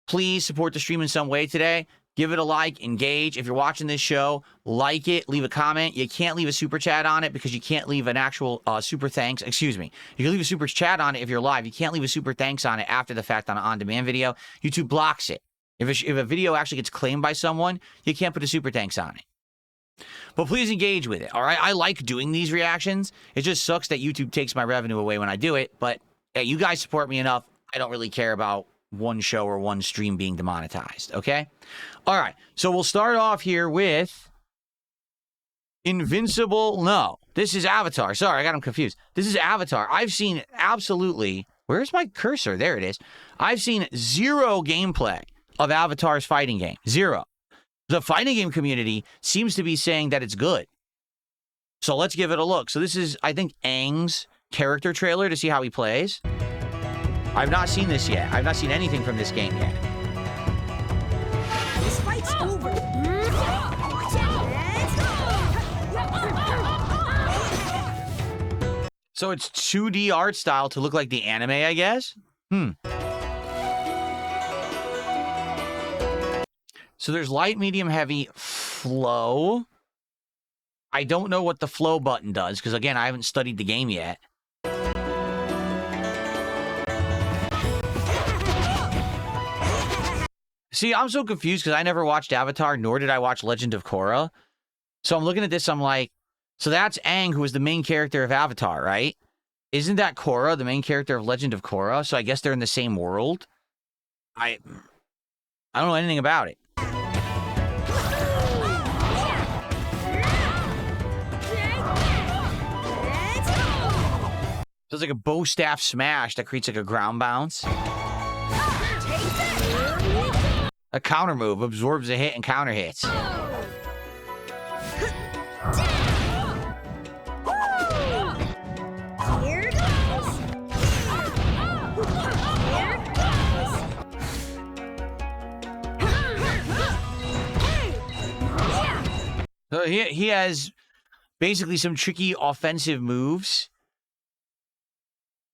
[SPEAKER 1] please support the stream in some way today. Give it a like, engage. If you're watching this show, like it, leave a comment. You can't leave a super chat on it because you can't leave an actual super thanks. Excuse me. You can leave a super chat on it if you're live. You can't leave a super thanks on it after the fact on an on-demand video. YouTube blocks it. If a video actually gets claimed by someone, you can't put a super thanks on it. But please engage with it, all right? I like doing these reactions. It just sucks that YouTube takes my revenue away when I do it. But hey, you guys support me enough. I don't really care about one show or one stream being demonetized, okay? All right, so we'll start off here with Invincible. No, This is Avatar. Sorry, I got him confused. This is Avatar. I've seen absolutely... Where's my cursor? There it is. I've seen zero gameplay of Avatar's fighting game. Zero. The fighting game community seems to be saying that it's good. So let's give it a look. So this is, I think, Aang's character trailer to see how he plays. I've not seen this yet. I've not seen anything from this game yet.
[SPEAKER 3] This fight's over.
[SPEAKER 1] So it's 2D art style to look like the anime, I guess? So there's light, medium, heavy, flow. I don't know what the flow button does, because again, I haven't studied the game yet. See, I'm so confused because I never watched Avatar, nor did I watch Legend of Korra. So I'm looking at this, I'm like, so that's Aang, who is the main character of Avatar, right? Isn't that Korra, the main character of Legend of Korra? So I guess they're in the same world? I don't know anything about it. So it's like a bow staff smash that creates like a ground bounce. A counter move absorbs a hit and counter hits. So he has basically some tricky offensive moves.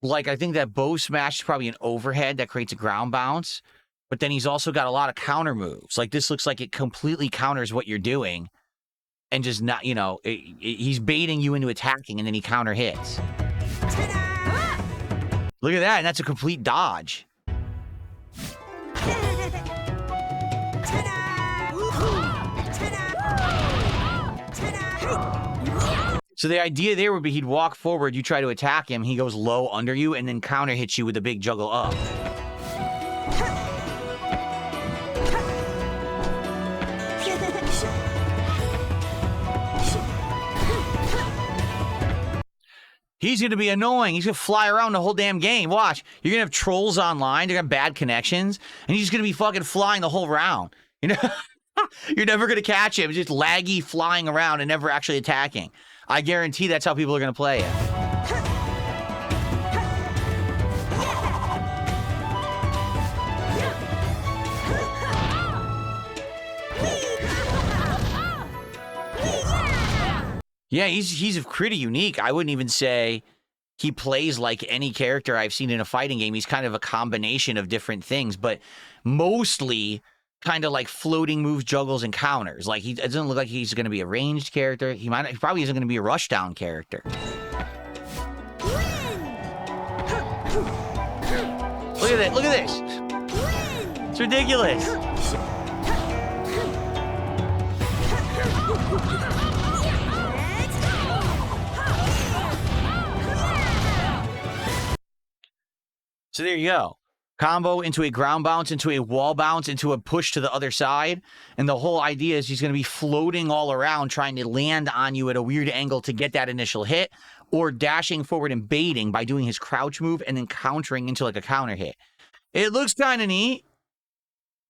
[SPEAKER 1] Like, I think that bow smash is probably an overhead that creates a ground bounce. But then he's also got a lot of counter moves. Like, this looks like it completely counters what you're doing. And just not, you know, he's baiting you into attacking, and then he counter hits. Look at that, and that's a complete dodge. So the idea there would be he'd walk forward, you try to attack him, he goes low under you, and then counter hits you with a big juggle up. He's going to be annoying. He's going to fly around the whole damn game. Watch. You're going to have trolls online. They're going to have bad connections. And he's just going to be fucking flying the whole round. You know? You're never going to catch him. Just laggy flying around and never actually attacking. I guarantee that's how people are going to play it. Yeah, he's pretty unique. I wouldn't even say he plays like any character I've seen in a fighting game. He's kind of a combination of different things, but mostly kind of like floating moves, juggles, and counters. Like, it doesn't look like he's going to be a ranged character. He probably isn't going to be a rushdown character. Look at that! Look at this! It's ridiculous. So there you go. Combo into a ground bounce, into a wall bounce, into a push to the other side. And the whole idea is he's going to be floating all around, trying to land on you at a weird angle to get that initial hit, or dashing forward and baiting by doing his crouch move and then countering into like a counter hit. It looks kind of neat.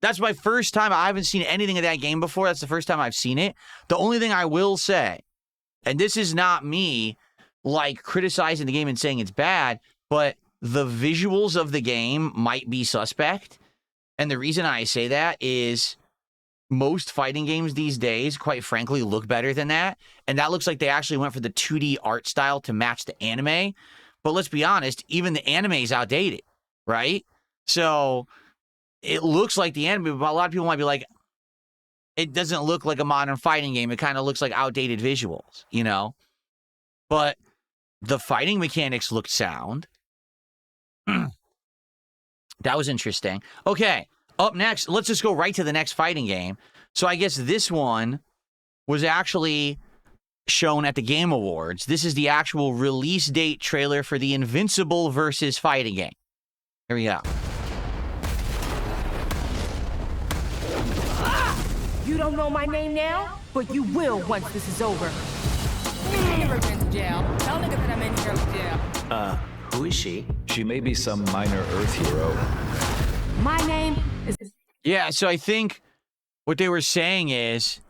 [SPEAKER 1] That's my first time. I haven't seen anything of that game before. That's the first time I've seen it. The only thing I will say, and this is not me like criticizing the game and saying it's bad, but the visuals of the game might be suspect. And the reason I say that is most fighting games these days, quite frankly, look better than that. And that looks like they actually went for the 2D art style to match the anime. But let's be honest, even the anime is outdated, right? So it looks like the anime, but a lot of people might be like, it doesn't look like a modern fighting game. It kind of looks like outdated visuals, you know? But the fighting mechanics looked sound. That was interesting. Okay, up next, let's just go right to the next fighting game. So I guess this one was actually shown at the Game Awards. This is the actual release date trailer for the Invincible versus fighting game. Here we go.
[SPEAKER 3] You don't know my name now, but you will once this is over. Never been to jail. Tell nigga that I'm in here to jail.
[SPEAKER 4] Who is she?
[SPEAKER 5] She may be some minor Earth hero.
[SPEAKER 3] My name is...
[SPEAKER 1] Yeah, so I think what they were saying is,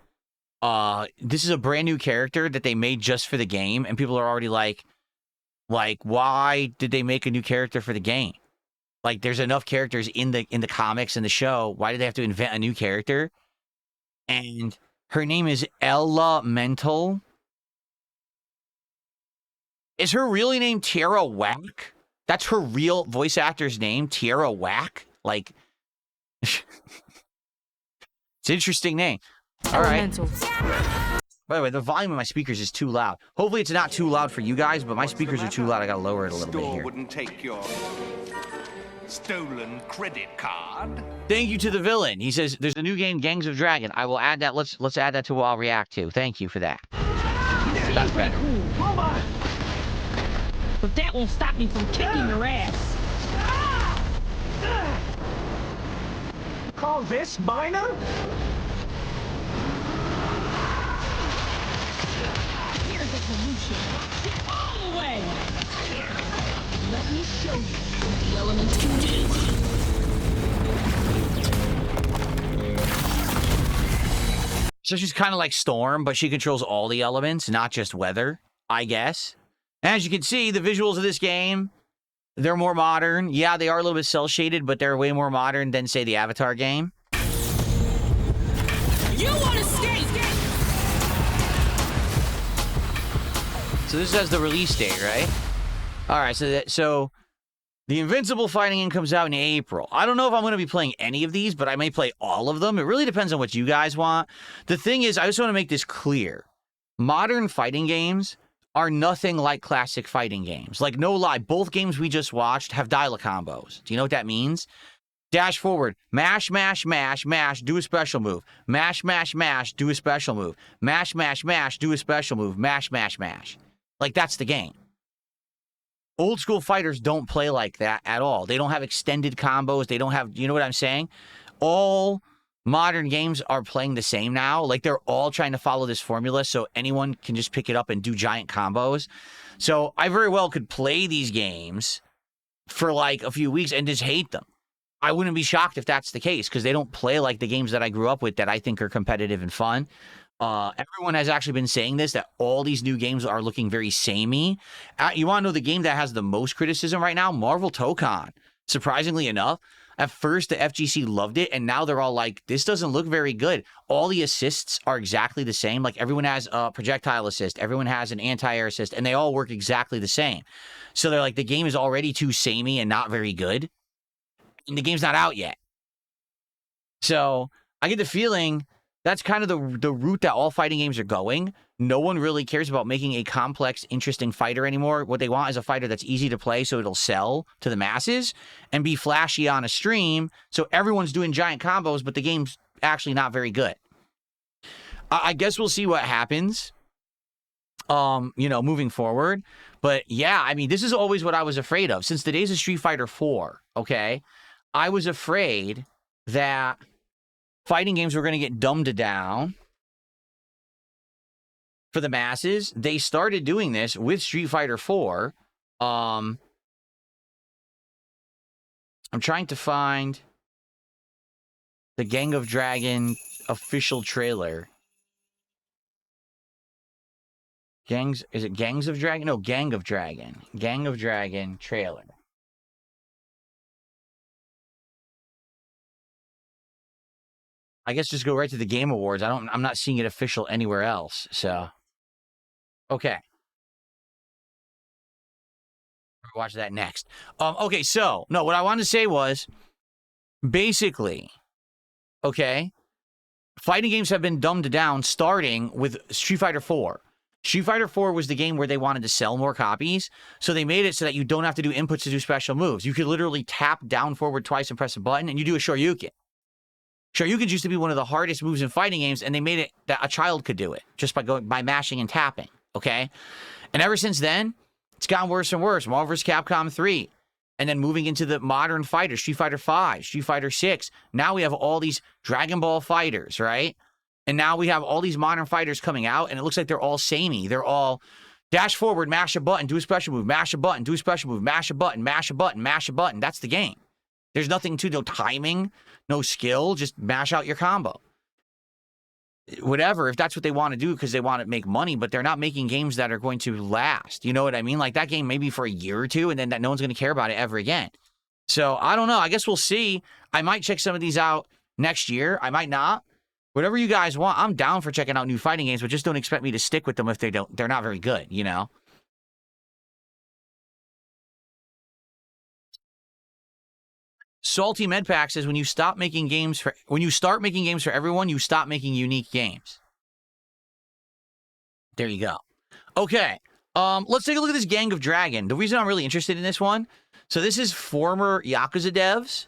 [SPEAKER 1] this is a brand new character that they made just for the game, and people are already like, why did they make a new character for the game? Like, there's enough characters in the comics and the show. Why did they have to invent a new character? And her name is Elemental. Is her really name Tierra Whack? That's her real voice actor's name, Tierra Whack? Like, it's an interesting name. All right. By the way, the volume of my speakers is too loud. Hopefully it's not too loud for you guys, but my speakers are too loud. I gotta lower it a little bit
[SPEAKER 2] Store
[SPEAKER 1] here.
[SPEAKER 2] wouldn't take your stolen credit card.
[SPEAKER 1] Thank you to the villain. He says there's a new game, Gangs of Dragon. I will add that. Let's add that to what I'll react to. Thank you for that. That's better.
[SPEAKER 6] But that won't stop me from kicking your ass.
[SPEAKER 4] Call this minor?
[SPEAKER 6] Here's the solution. Get all the way. Let me show you what the elements can do.
[SPEAKER 1] So she's kind of like Storm, but she controls all the elements, not just weather, I guess. As you can see, the visuals of this game, they're more modern. Yeah, they are a little bit cel-shaded, but they're way more modern than, say, the Avatar game.
[SPEAKER 3] You want to skate?
[SPEAKER 1] So this has the release date, right? All right, so the Invincible fighting game comes out in April. I don't know if I'm going to be playing any of these, but I may play all of them. It really depends on what you guys want. The thing is, I just want to make this clear. Modern fighting games are nothing like classic fighting games. Like, no lie, both games we just watched have dial combos. Do you know what that means? Dash forward, mash, mash, mash, mash, do a special move. Mash, mash, mash, do a special move. Mash, mash, mash, do a special move. Mash, mash, mash. Like, that's the game. Old school fighters don't play like that at all. They don't have extended combos. They don't have, you know what I'm saying? All modern games are playing the same now. Like, they're all trying to follow this formula so anyone can just pick it up and do giant combos. So I very well could play these games for like a few weeks and just hate them. I wouldn't be shocked if that's the case because they don't play like the games that I grew up with that I think are competitive and fun. Everyone has actually been saying this, that all these new games are looking very samey. You want to know the game that has the most criticism right now? Marvel Tokon. Surprisingly enough, at first the FGC loved it, and now they're all like, this doesn't look very good. All the assists are exactly the same. Like, everyone has a projectile assist, everyone has an anti-air assist, and they all work exactly the same. So they're like, the game is already too samey and not very good, and the game's not out yet. So I get the feeling that's kind of the route that all fighting games are going. No one really cares about making a complex, interesting fighter anymore. What they want is a fighter that's easy to play so it'll sell to the masses and be flashy on a stream so everyone's doing giant combos, but the game's actually not very good. I guess we'll see what happens, moving forward. But yeah, I mean, this is always what I was afraid of. Since the days of Street Fighter 4, okay, I was afraid that fighting games were going to get dumbed down for the masses. They started doing this with Street Fighter 4. I'm trying to find the Gang of Dragon official trailer. Is it Gangs of Dragon? No, Gang of Dragon. Gang of Dragon trailer. I guess just go right to the Game Awards. I'm not seeing it official anywhere else. So, okay. Watch that next. Okay, so, no, what I wanted to say was, basically, okay, fighting games have been dumbed down starting with Street Fighter 4. Street Fighter 4 was the game where they wanted to sell more copies, so they made it so that you don't have to do inputs to do special moves. You could literally tap down forward twice and press a button, and you do a Shoryuken. Shoryukens used to be one of the hardest moves in fighting games, and they made it that a child could do it just by mashing and tapping, okay? And ever since then, it's gotten worse and worse. Marvel vs. Capcom 3, and then moving into the modern fighters, Street Fighter 5, Street Fighter 6. Now we have all these Dragon Ball fighters, right? And now we have all these modern fighters coming out, and it looks like they're all samey. They're all dash forward, mash a button, do a special move, mash a button, do a special move, mash a button, mash a button, mash a button. That's the game. There's nothing to, no timing, no skill, just mash out your combo. Whatever, if that's what they want to do because they want to make money, but they're not making games that are going to last. You know what I mean? Like that game maybe for a year or two, and then that no one's going to care about it ever again. So I don't know. I guess we'll see. I might check some of these out next year. I might not. Whatever you guys want, I'm down for checking out new fighting games, but just don't expect me to stick with them if they're not very good, you know? Salty Medpack says when you start making games for everyone, you stop making unique games. There you go. Okay. Let's take a look at this Gang of Dragon. The reason I'm really interested in this one, so this is former Yakuza devs.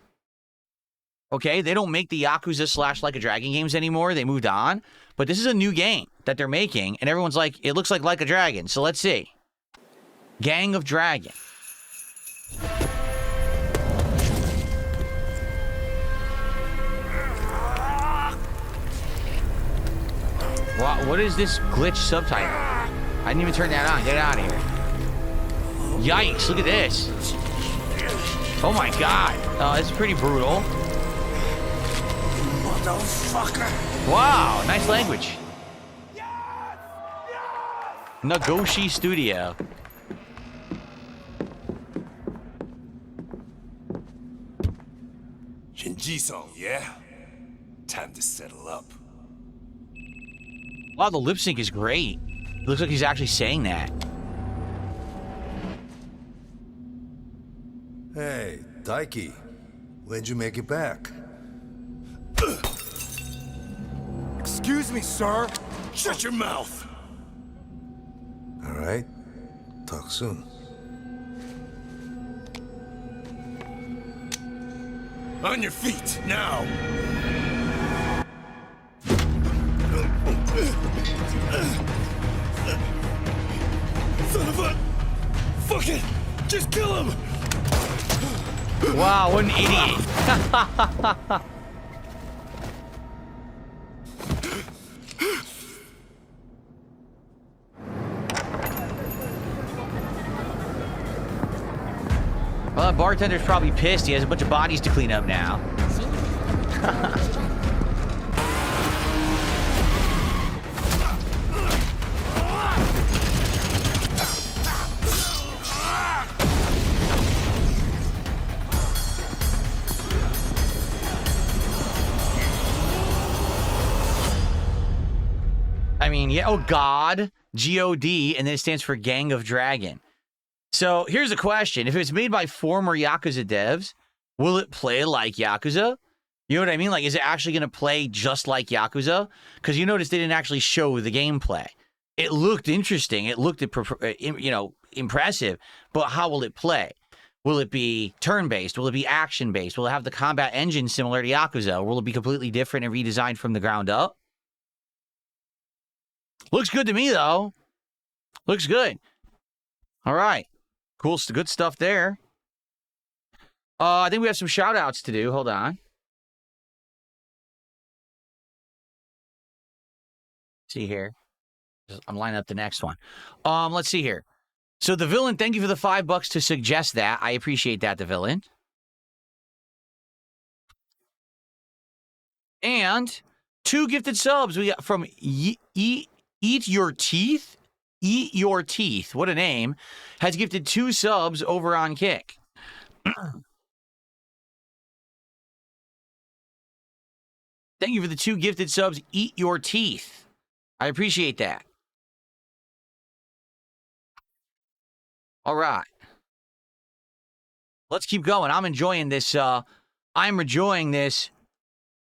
[SPEAKER 1] Okay, they don't make the Yakuza / Like a Dragon games anymore. They moved on. But this is a new game that they're making, and everyone's like, it looks like a Dragon. So let's see. Gang of Dragon. Wow, what is this glitch subtitle? I didn't even turn that on. Get out of here. Yikes, look at this. Oh my god. It's pretty brutal. Motherfucker. Wow, nice language. Nagoshi Studio.
[SPEAKER 4] Shinji-san, yeah? Time to settle up.
[SPEAKER 1] Wow, the lip sync is great. It looks like he's actually saying that.
[SPEAKER 7] Hey, Daiki. When'd you make it back?
[SPEAKER 4] Excuse me, sir. Shut your mouth.
[SPEAKER 7] All right. Talk soon.
[SPEAKER 4] On your feet, now. Son of a... Fuck it! Just kill him!
[SPEAKER 1] Wow, what an idiot. Well, that bartender's probably pissed. He has a bunch of bodies to clean up now. I mean, yeah, oh God, G-O-D, and then it stands for Gang of Dragon. So here's a question. If it's made by former Yakuza devs, will it play like Yakuza? You know what I mean? Like, is it actually going to play just like Yakuza? Because you notice they didn't actually show the gameplay. It looked interesting. It looked, impressive. But how will it play? Will it be turn-based? Will it be action-based? Will it have the combat engine similar to Yakuza? Or will it be completely different and redesigned from the ground up? Looks good to me, though. Looks good. All right. Cool. Good stuff there. I think we have some shout-outs to do. Hold on. See here. I'm lining up the next one. Let's see here. So the villain, thank you for the $5 to suggest that. I appreciate that, the villain. And 2 gifted subs we got from Eat Your Teeth. Eat Your Teeth, what a name, has gifted 2 subs over on Kick. Thank you for the 2 gifted subs, Eat Your Teeth. I appreciate that. All right. Let's keep going. I'm enjoying this. I'm enjoying this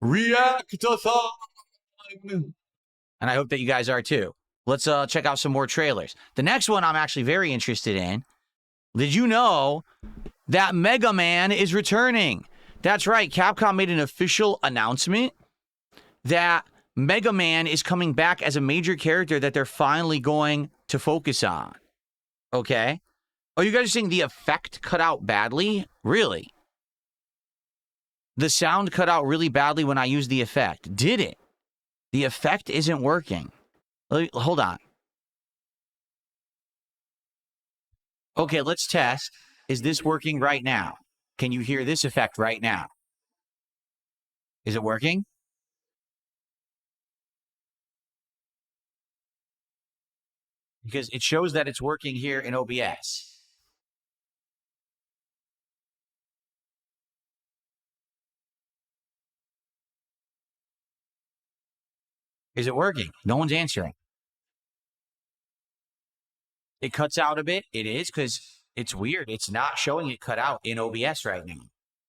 [SPEAKER 1] react-a-thon. And I hope that you guys are too. Let's check out some more trailers. The next one I'm actually very interested in. Did you know that Mega Man is returning? That's right. Capcom made an official announcement that Mega Man is coming back as a major character that they're finally going to focus on. Okay? Oh, you guys are saying the effect cut out badly? Really? The sound cut out really badly when I used the effect. Did it? The effect isn't working. Hold on. Okay, let's test. Is this working right now? Can you hear this effect right now? Is it working? Because it shows that it's working here in OBS. Is it working? No one's answering. It cuts out a bit. It is because it's weird. It's not showing it cut out in OBS right now.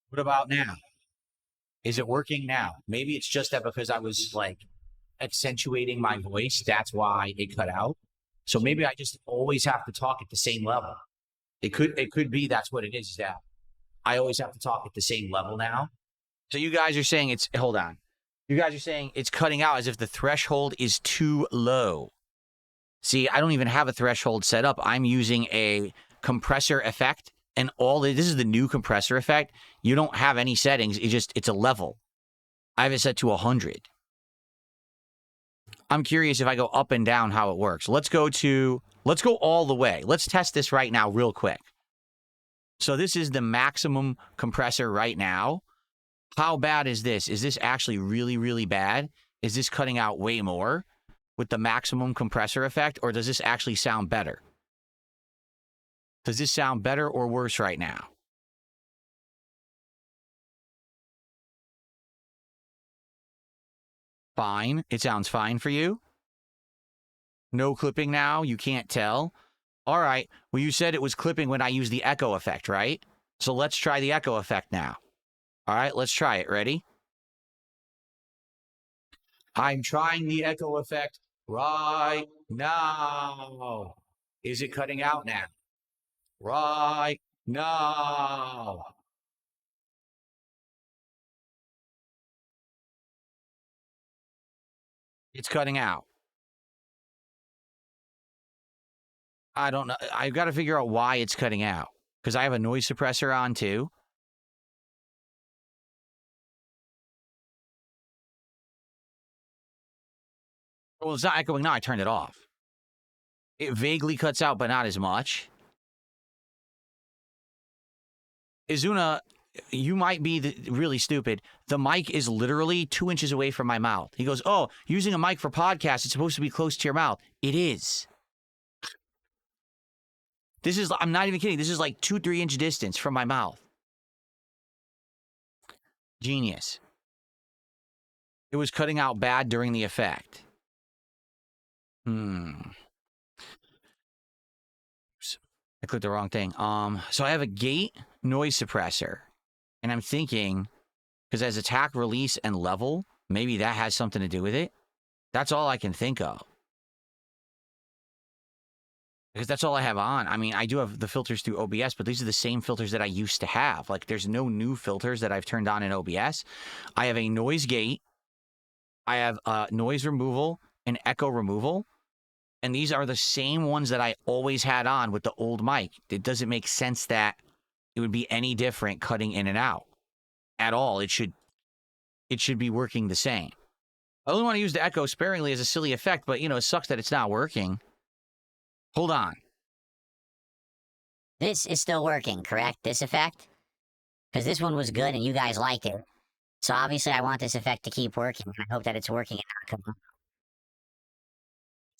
[SPEAKER 1] What about now? Is it working now? Maybe it's just that because I was like accentuating my voice, that's why it cut out. So maybe I just always have to talk at the same level. It could be that's what it is that I always have to talk at the same level now. So you guys are saying hold on. You guys are saying it's cutting out as if the threshold is too low. See, I don't even have a threshold set up. I'm using a compressor effect, and this is the new compressor effect. You don't have any settings. It's a level. I have it set to 100. I'm curious if I go up and down how it works. Let's go all the way. Let's test this right now real quick. So this is the maximum compressor right now. How bad is this? Is this actually really, really bad? Is this cutting out way more with the maximum compressor effect, or does this actually sound better? Does this sound better or worse right now? Fine. It sounds fine for you? No clipping now? You can't tell? All right. Well, you said it was clipping when I used the echo effect, right? So let's try the echo effect now. All right, let's try it. Ready? I'm trying the echo effect right now. Is it cutting out now? Right now. It's cutting out. I don't know. I've got to figure out why it's cutting out. Because I have a noise suppressor on too. Well, it's not echoing now. I turned it off. It vaguely cuts out, but not as much. Izuna, you might be really stupid. The mic is literally 2 inches away from my mouth. He goes, oh, using a mic for podcast, it's supposed to be close to your mouth. It is. I'm not even kidding. This is like 2-3 inch distance from my mouth. Genius. It was cutting out bad during the effect. Oops. I clicked the wrong thing. So I have a gate noise suppressor. And I'm thinking, because as attack, release, and level, maybe that has something to do with it. That's all I can think of. Because that's all I have on. I mean, I do have the filters through OBS, but these are the same filters that I used to have. Like, there's no new filters that I've turned on in OBS. I have a noise gate. I have noise removal and echo removal. And these are the same ones that I always had on with the old mic. It doesn't make sense that it would be any different cutting in and out at all. It should be working the same. I only want to use the echo sparingly as a silly effect, but, it sucks that it's not working. Hold on.
[SPEAKER 8] This is still working, correct? This effect? Because this one was good and you guys like it. So obviously I want this effect to keep working. I hope that it's working and not coming.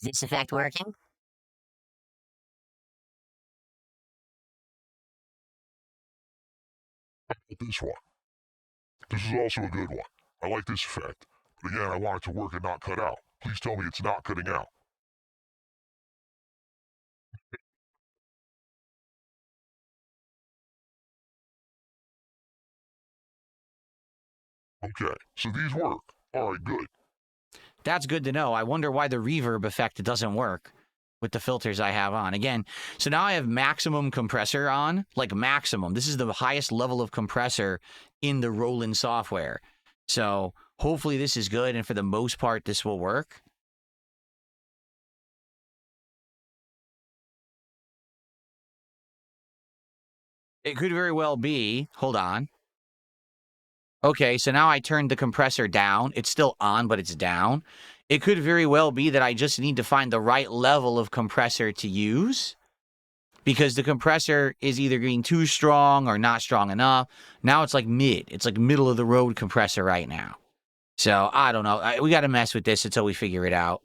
[SPEAKER 8] Is this effect working?
[SPEAKER 9] This one. This is also a good one. I like this effect. But again, I want it to work and not cut out. Please tell me it's not cutting out. Okay, so these work. Alright, good.
[SPEAKER 1] That's good to know. I wonder why the reverb effect doesn't work with the filters I have on. Again, so now I have maximum compressor on, like maximum. This is the highest level of compressor in the Roland software. So hopefully this is good, and for the most part, this will work. It could very well be, hold on. Okay, so now I turned the compressor down. It's still on, but it's down. It could very well be that I just need to find the right level of compressor to use, because the compressor is either being too strong or not strong enough. Now it's like mid. It's like middle of the road compressor right now. So I don't know. We got to mess with this until we figure it out.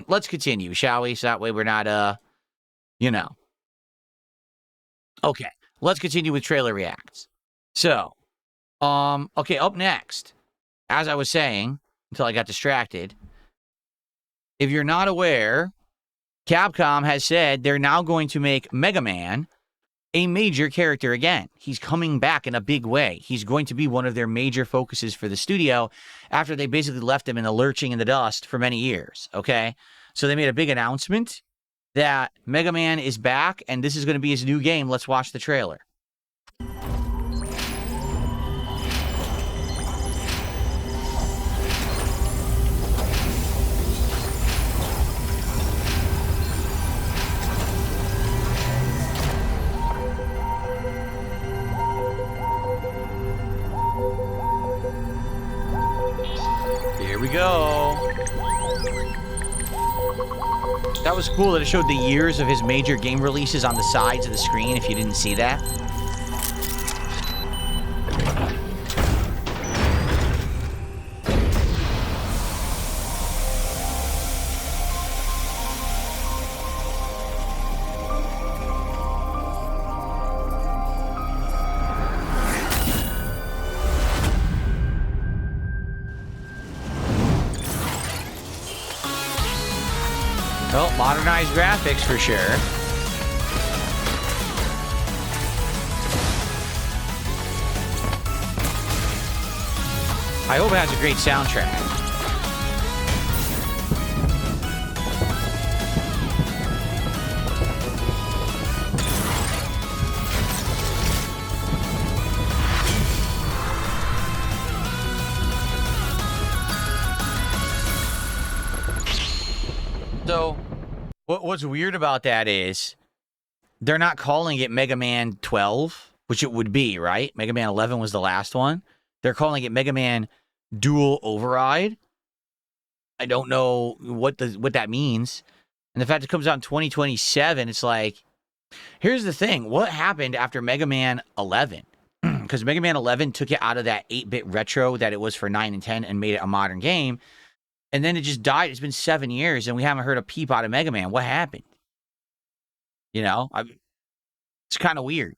[SPEAKER 1] Let's continue, shall we? So that way we're not, you know. Okay, let's continue with trailer reacts. So, okay, up next, as I was saying, until I got distracted, if you're not aware, Capcom has said they're now going to make Mega Man a major character again. He's coming back in a big way. He's going to be one of their major focuses for the studio after they basically left him in the lurching in the dust for many years, okay? So they made a big announcement that Mega Man is back, and this is going to be his new game. Let's watch the trailer. Here we go. That was cool that it showed the years of his major game releases on the sides of the screen, if you didn't see that. Well, modernized graphics for sure. I hope it has a great soundtrack. So, what's weird about that is they're not calling it Mega Man 12, which it would be, right? Mega Man 11 was the last one. They're calling it Mega Man Dual Override. I don't know what that means. And the fact it comes out in 2027, it's like, here's the thing. What happened after Mega Man 11? Because Mega Man 11 took it out of that 8-bit retro that it was for 9 and 10 and made it a modern game. And then it just died. It's been 7 years, and we haven't heard a peep out of Mega Man. What happened? You know? It's kind of weird.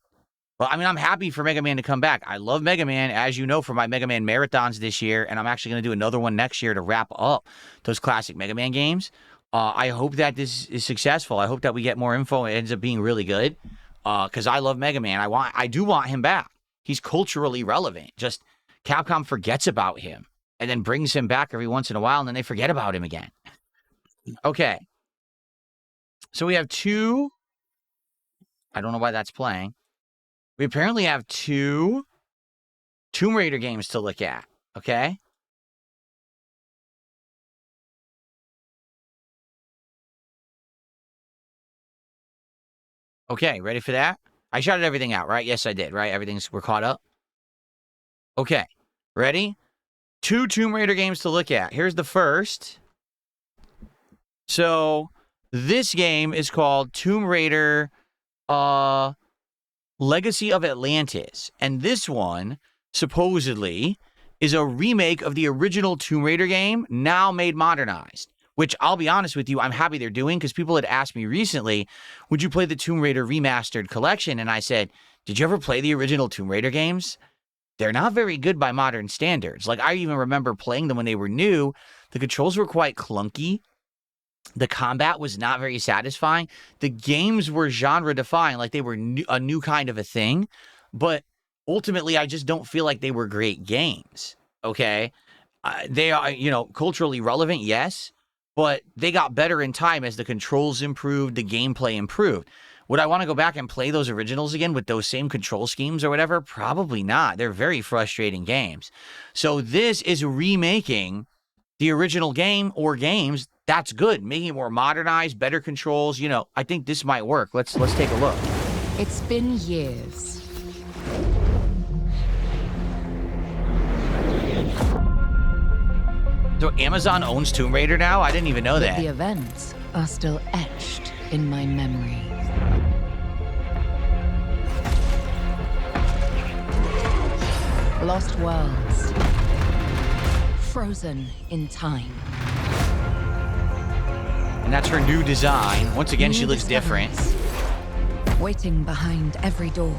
[SPEAKER 1] But, I mean, I'm happy for Mega Man to come back. I love Mega Man, as you know, for my Mega Man marathons this year, and I'm actually going to do another one next year to wrap up those classic Mega Man games. I hope that this is successful. I hope that we get more info and it ends up being really good, because I love Mega Man. I do want him back. He's culturally relevant. Just Capcom forgets about him and then brings him back every once in a while, and then they forget about him again. Okay. So we have two. I don't know why that's playing. We apparently have two Tomb Raider games to look at. Okay. Okay, ready for that? I shouted everything out, right? Yes, I did, right? We're caught up. Okay, ready? Two Tomb Raider games to look at. Here's the first. So, this game is called Tomb Raider Legacy of Atlantis. And this one, supposedly, is a remake of the original Tomb Raider game, now made modernized. Which, I'll be honest with you, I'm happy they're doing, because people had asked me recently, would you play the Tomb Raider Remastered Collection? And I said, did you ever play the original Tomb Raider games? They're not very good by modern standards. Like, I even remember playing them when they were new. The controls were quite clunky. The combat was not very satisfying. The games were genre-defying, like they were a new kind of a thing. But ultimately, I just don't feel like they were great games, okay? They are, culturally relevant, yes. But they got better in time as the controls improved, the gameplay improved. Would I want to go back and play those originals again with those same control schemes or whatever? Probably not. They're very frustrating games. So this is remaking the original game or games. That's good. Making it more modernized, better controls. I think this might work. Let's take a look.
[SPEAKER 3] It's been years.
[SPEAKER 1] So Amazon owns Tomb Raider now? I didn't even know
[SPEAKER 6] But
[SPEAKER 1] that.
[SPEAKER 6] the events are still etched in my memory. Lost worlds. Frozen in time.
[SPEAKER 1] And that's her new design. Once again, she
[SPEAKER 6] New
[SPEAKER 1] looks different.
[SPEAKER 6] discoveries. Waiting behind every door.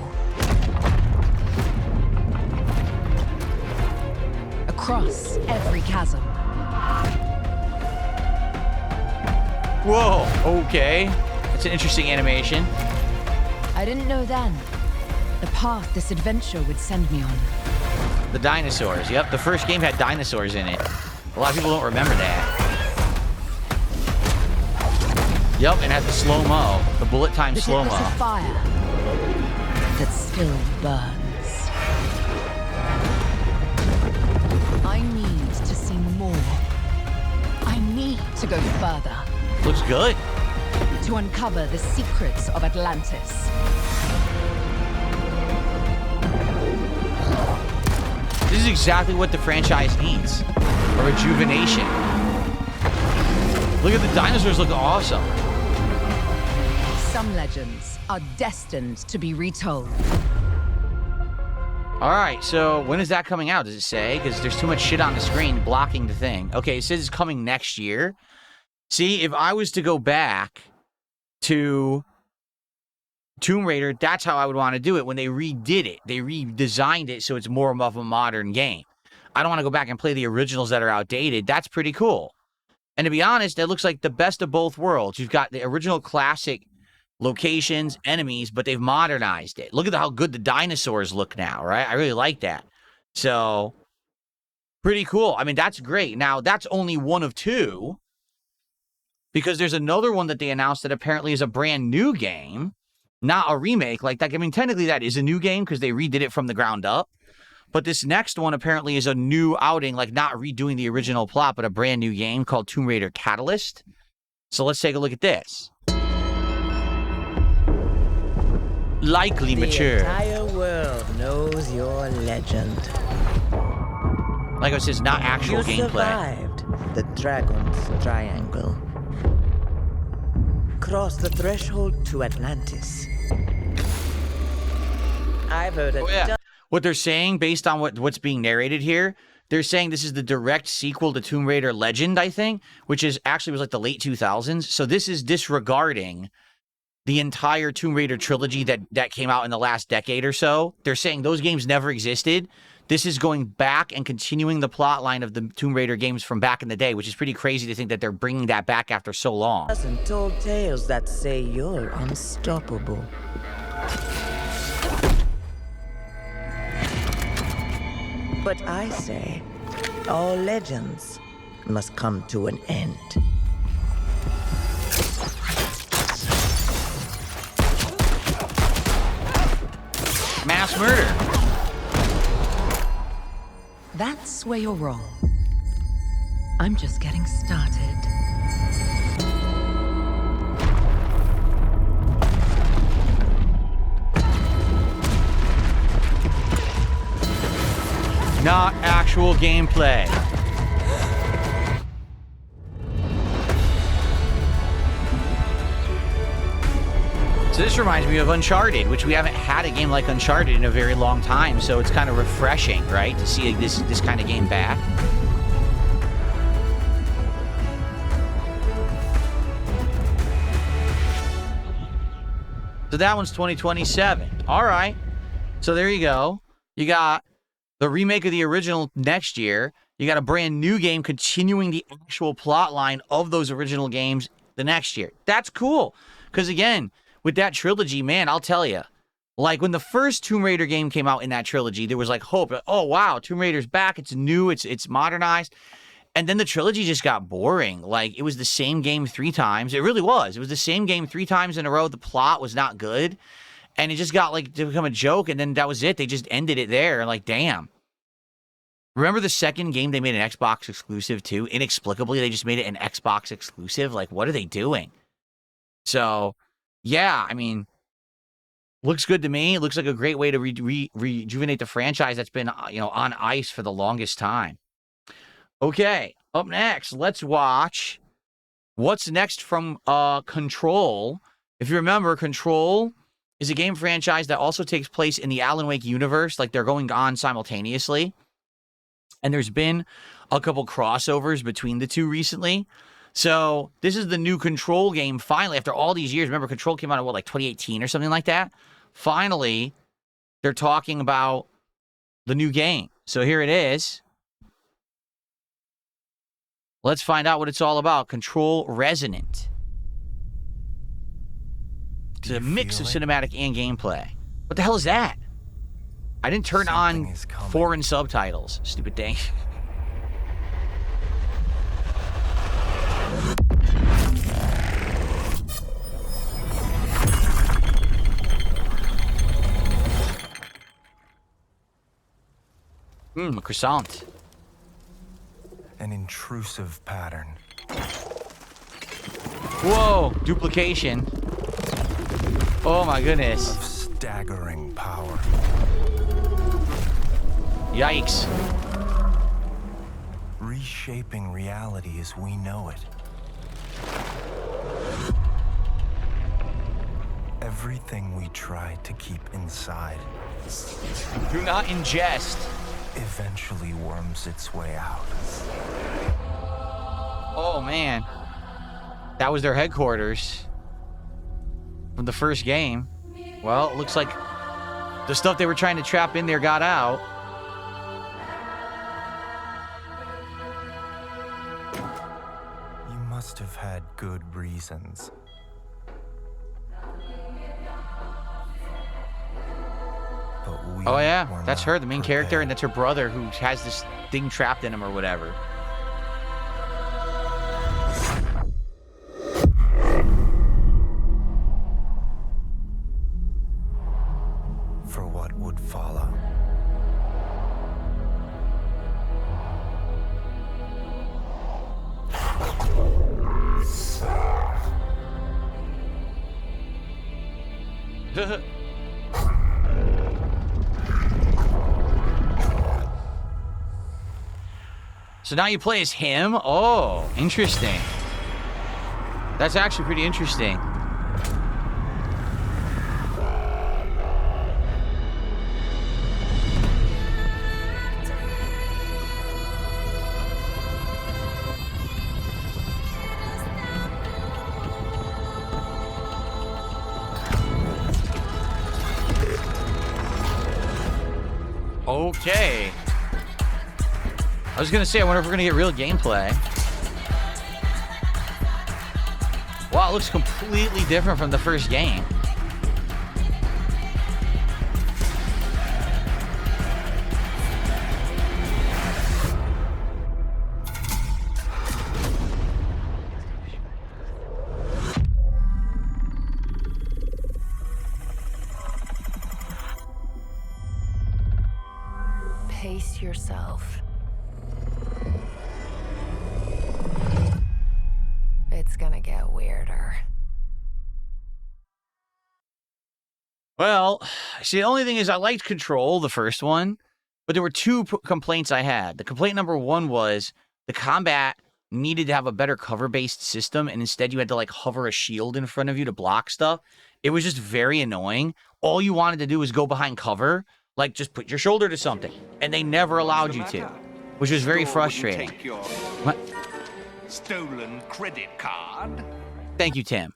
[SPEAKER 6] Across every chasm.
[SPEAKER 1] Whoa, okay. That's an interesting animation.
[SPEAKER 6] I didn't know then the path this adventure would send me on.
[SPEAKER 1] The dinosaurs. Yep, the first game had dinosaurs in it. A lot of people don't remember that. Yep, and had the slow-mo. The bullet time
[SPEAKER 6] The
[SPEAKER 1] slow-mo.
[SPEAKER 6] tickets of fire that still burns. I need to see more. I need to go further
[SPEAKER 1] Looks good.
[SPEAKER 6] to uncover the secrets of Atlantis.
[SPEAKER 1] This is exactly what the franchise needs. A rejuvenation. Look at the dinosaurs look awesome.
[SPEAKER 6] Some legends are destined to be retold.
[SPEAKER 1] All right, so when is that coming out? Does it say? Because there's too much shit on the screen blocking the thing. Okay, it says it's coming next year. See, if I was to go back to Tomb Raider, that's how I would want to do it. When they redid it, they redesigned it so it's more of a modern game. I don't want to go back and play the originals that are outdated. That's pretty cool. And to be honest, it looks like the best of both worlds. You've got the original classic locations, enemies, but they've modernized it. Look at how good the dinosaurs look now, right? I really like that. So, pretty cool. I mean, that's great. Now, that's only one of two, because there's another one that they announced that apparently is a brand new game, not a remake like that. I mean, technically that is a new game because they redid it from the ground up. But this next one apparently is a new outing, like not redoing the original plot, but a brand new game called Tomb Raider Catalyst. So let's take a look at this. Likely mature.
[SPEAKER 10] The entire world knows your legend.
[SPEAKER 1] Like I said, it's not actual
[SPEAKER 10] You
[SPEAKER 1] gameplay.
[SPEAKER 10] survived the Dragon's Triangle. Crossed the threshold to Atlantis. I've heard
[SPEAKER 1] Oh, yeah. What they're saying, based on what's being narrated here, they're saying this is the direct sequel to Tomb Raider Legend, I think, which is actually was like the late 2000s. So this is disregarding the entire Tomb Raider trilogy that came out in the last decade or so. They're saying those games never existed. This is going back and continuing the plot line of the Tomb Raider games from back in the day, which is pretty crazy to think that they're bringing that back after so long.
[SPEAKER 10] And told tales that say you're unstoppable. But I say, all legends must come to an end.
[SPEAKER 1] Mass murder.
[SPEAKER 6] That's where you're wrong. I'm just getting started.
[SPEAKER 1] Not actual gameplay. So this reminds me of Uncharted, which we haven't had a game like Uncharted in a very long time, so it's kind of refreshing, right, to see this kind of game back. So that one's 2027. All right. So there you go. You got the remake of the original next year. You got a brand new game continuing the actual plot line of those original games the next year. That's cool. Because again, with that trilogy, man, I'll tell you, like when the first Tomb Raider game came out in that trilogy, there was like hope. Oh, wow, Tomb Raider's back. It's new. It's modernized. And then the trilogy just got boring. Like it was the same game 3 times. It really was. It was the same game 3 times in a row. The plot was not good. And it just got like to become a joke. And then that was it. They just ended it there. Like, damn. Remember the second game they made an Xbox exclusive too? Inexplicably, they just made it an Xbox exclusive. Like, what are they doing? So, yeah, I mean, looks good to me. It looks like a great way to rejuvenate the franchise that's been, on ice for the longest time. Okay, up next, let's watch what's next from Control. If you remember, Control is a game franchise that also takes place in the Alan Wake universe. Like, they're going on simultaneously. And there's been a couple crossovers between the two recently. So this is the new Control game, finally, after all these years. Remember, Control came out in, like 2018 or something like that? Finally, they're talking about the new game. So here it is. Let's find out what it's all about. Control Resonant. It's a mix of cinematic and gameplay. What the hell is that? I didn't turn on foreign subtitles. Stupid thing. A croissant.
[SPEAKER 11] An intrusive pattern.
[SPEAKER 1] Whoa, duplication. Oh my goodness.
[SPEAKER 11] Of staggering power.
[SPEAKER 1] Yikes.
[SPEAKER 11] Reshaping reality as we know it. Everything we try to keep inside.
[SPEAKER 1] Do not ingest.
[SPEAKER 11] Eventually worms its way out.
[SPEAKER 1] Oh man. That was their headquarters from the first game. Well, it looks like the stuff they were trying to trap in there got out.
[SPEAKER 11] You must have had good reasons. But we
[SPEAKER 1] Oh yeah,
[SPEAKER 11] were
[SPEAKER 1] that's
[SPEAKER 11] not
[SPEAKER 1] her, the main character,
[SPEAKER 11] prepared.
[SPEAKER 1] and that's her brother who has this thing trapped in him or whatever.
[SPEAKER 11] For what would follow.
[SPEAKER 1] So now you play as him? Oh, interesting. That's actually pretty interesting. Okay. I was gonna say, I wonder if we're gonna get real gameplay. Wow, it looks completely different from the first game.
[SPEAKER 3] Pace yourself. It's gonna get weirder.
[SPEAKER 1] Well, see, the only thing is I liked Control, the first one, but there were two complaints I had. The complaint number one was the combat needed to have a better cover-based system, and instead you had to, like, hover a shield in front of you to block stuff. It was just very annoying. All you wanted to do was go behind cover, like, just put your shoulder to something, and they never allowed you to, which was very frustrating.
[SPEAKER 2] Take your
[SPEAKER 1] What?
[SPEAKER 2] stolen credit card.
[SPEAKER 1] Thank you, Tim.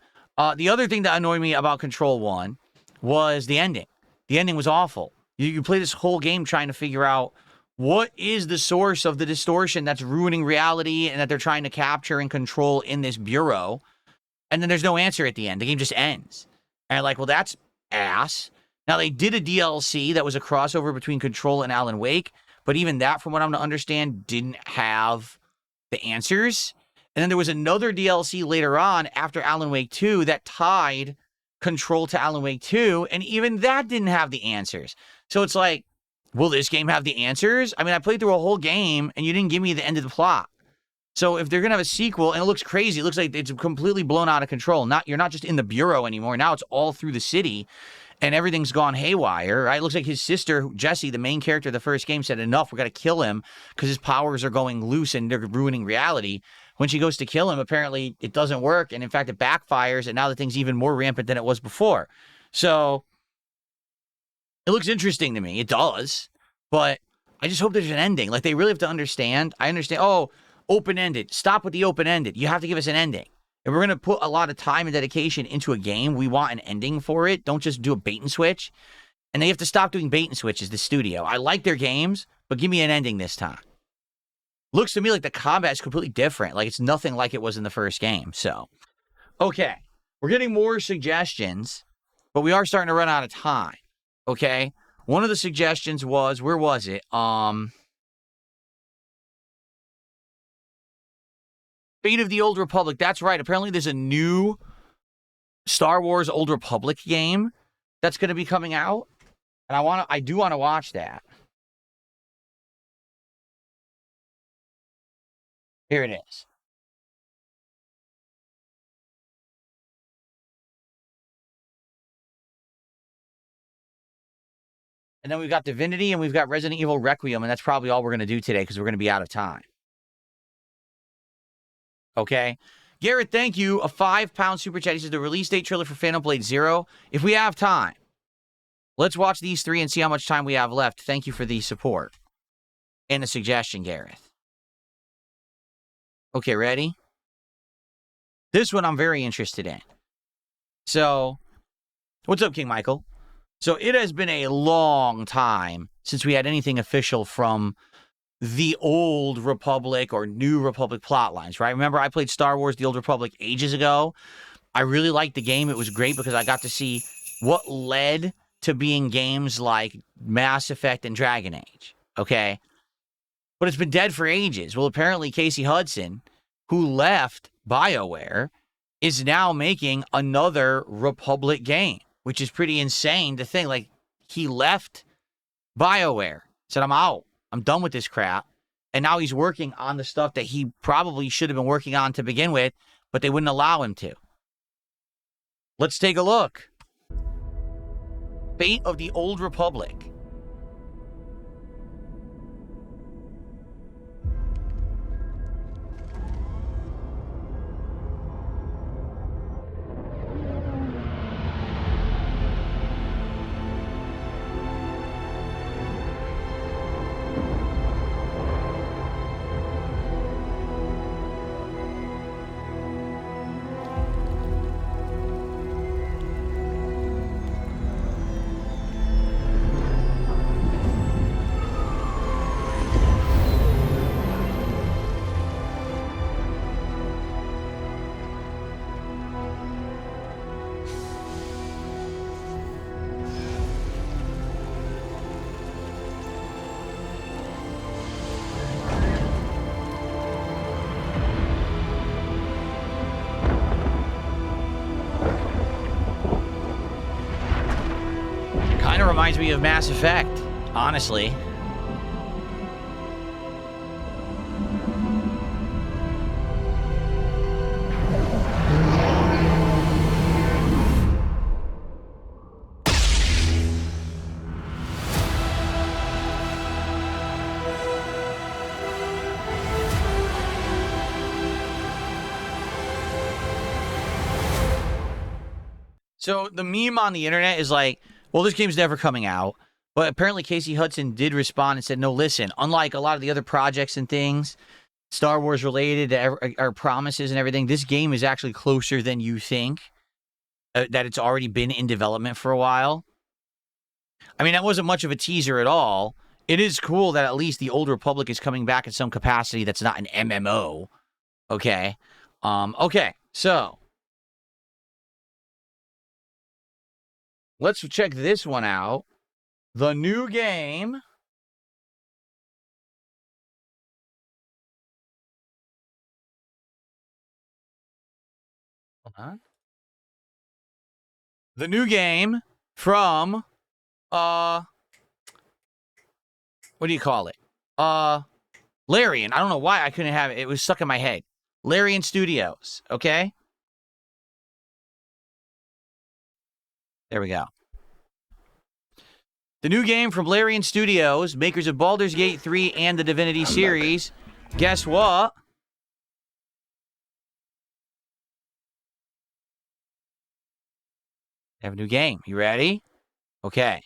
[SPEAKER 1] The other thing that annoyed me about Control 1 was the ending. The ending was awful. You play this whole game trying to figure out what is the source of the distortion that's ruining reality and that they're trying to capture and control in this bureau. And then there's no answer at the end. The game just ends. And like, well, that's ass. Now, they did a DLC that was a crossover between Control and Alan Wake, but even that, from what I'm to understand, didn't have the answers. And then there was another DLC later on after Alan Wake 2 that tied Control to Alan Wake 2, and even that didn't have the answers. So it's like, will this game have the answers? I mean, I played through a whole game, and you didn't give me the end of the plot. So if they're going to have a sequel, and it looks crazy, it looks like it's completely blown out of control. You're not just in the bureau anymore. Now it's all through the city. and everything's gone haywire, right? It looks like his sister, Jessie, the main character of the first game, said, enough, we got to kill him because his powers are going loose and they're ruining reality. When she goes to kill him, apparently it doesn't work, and in fact, it backfires, and now the thing's even more rampant than it was before. So, it looks interesting to me. It does, but I just hope there's an ending. Like, they really have to understand. I understand, oh, open-ended. Stop with the open-ended. You have to give us an ending. If we're going to put a lot of time and dedication into a game, we want an ending for it. Don't just do a bait and switch. And they have to stop doing bait and switches, the studio. I like their games, but give me an ending this time. Looks to me like the combat is completely different. Like, it's nothing like it was in the first game. So, okay. We're getting more suggestions, but we are starting to run out of time. Okay? One of the suggestions was, where was it? Fate of the Old Republic. That's right. Apparently there's a new Star Wars Old Republic game that's going to be coming out. And I do want to watch that. Here it is. And then we've got Divinity and we've got Resident Evil Requiem, and that's probably all we're going to do today because we're going to be out of time. Okay? Garrett, thank you. A £5 super chat. He says the release date trailer for Phantom Blade 0. If we have time, let's watch these three and see how much time we have left. Thank you for the support and the suggestion, Gareth. Okay, ready? This one I'm very interested in. So, what's up, King Michael? So, it has been a long time since we had anything official from the Old Republic or New Republic plotlines, right? Remember, I played Star Wars The Old Republic ages ago. I really liked the game. It was great because I got to see what led to being games like Mass Effect and Dragon Age, okay? But it's been dead for ages. Well, apparently Casey Hudson, who left BioWare, is now making another Republic game, which is pretty insane to think. Like, he left BioWare, said, I'm out. I'm done with this crap. And now he's working on the stuff that he probably should have been working on to begin with, but they wouldn't allow him to. Let's take a look. Fate of the Old Republic. Kind of reminds me of Mass Effect, honestly. So the meme on the internet is like, well, this game's never coming out. But apparently Casey Hudson did respond and said, no, listen, unlike a lot of the other projects and things, Star Wars related to our promises and everything, this game is actually closer than you think, that it's already been in development for a while. I mean, that wasn't much of a teaser at all. It is cool that at least the Old Republic is coming back in some capacity that's not an MMO. Okay. Okay, so let's check this one out. The new game. Hold on. The new game from, what do you call it? Larian. I don't know why I couldn't have it. It was stuck in my head. Larian Studios, okay? There we go. The new game from Larian Studios, makers of Baldur's Gate 3 and the Divinity series. Guess what? Have a new game. You ready? Okay.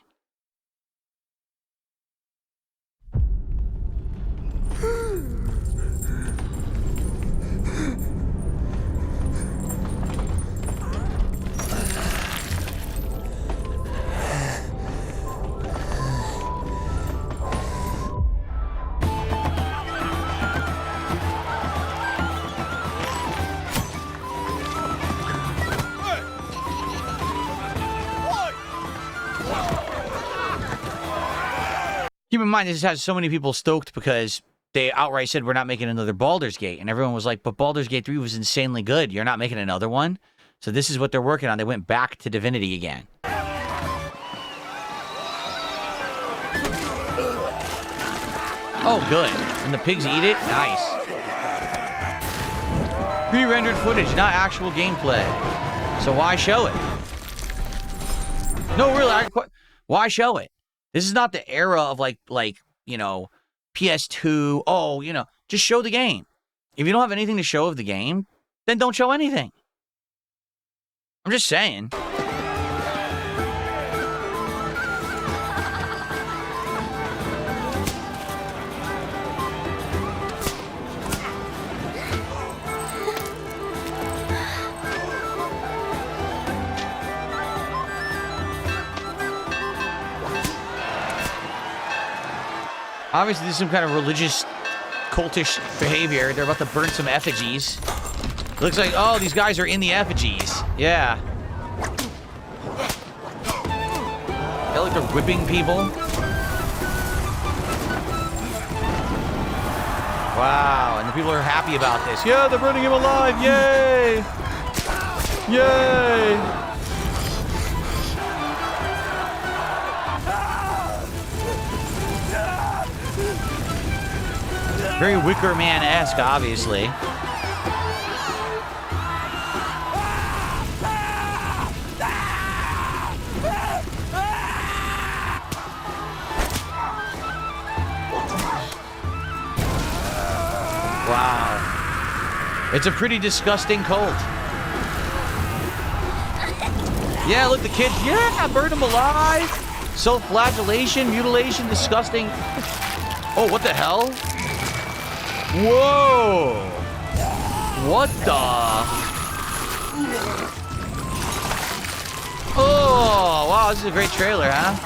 [SPEAKER 1] Keep in mind, this has so many people stoked because they outright said we're not making another Baldur's Gate. And everyone was like, but Baldur's Gate 3 was insanely good. You're not making another one? So this is what they're working on. They went back to Divinity again. Oh, good. And the pigs eat it? Nice. Pre-rendered footage, not actual gameplay. So why show it? No, really, why show it? This is not the era of like, you know, PS2. Oh, you know, just show the game. If you don't have anything to show of the game, then don't show anything. I'm just saying. Obviously, this is some kind of religious, cultish behavior. They're about to burn some effigies. It looks like, oh, these guys are in the effigies. Yeah. They look like they're whipping people. Wow, and the people are happy about this. Yeah, they're burning him alive. Yay! Yay! Very Wicker Man-esque, obviously. Wow. It's a pretty disgusting cult. Yeah, look, the kids, yeah, burn them alive. Self-flagellation, mutilation, disgusting. Oh, what the hell? Whoa! What the? Oh, wow, this is a great trailer, huh?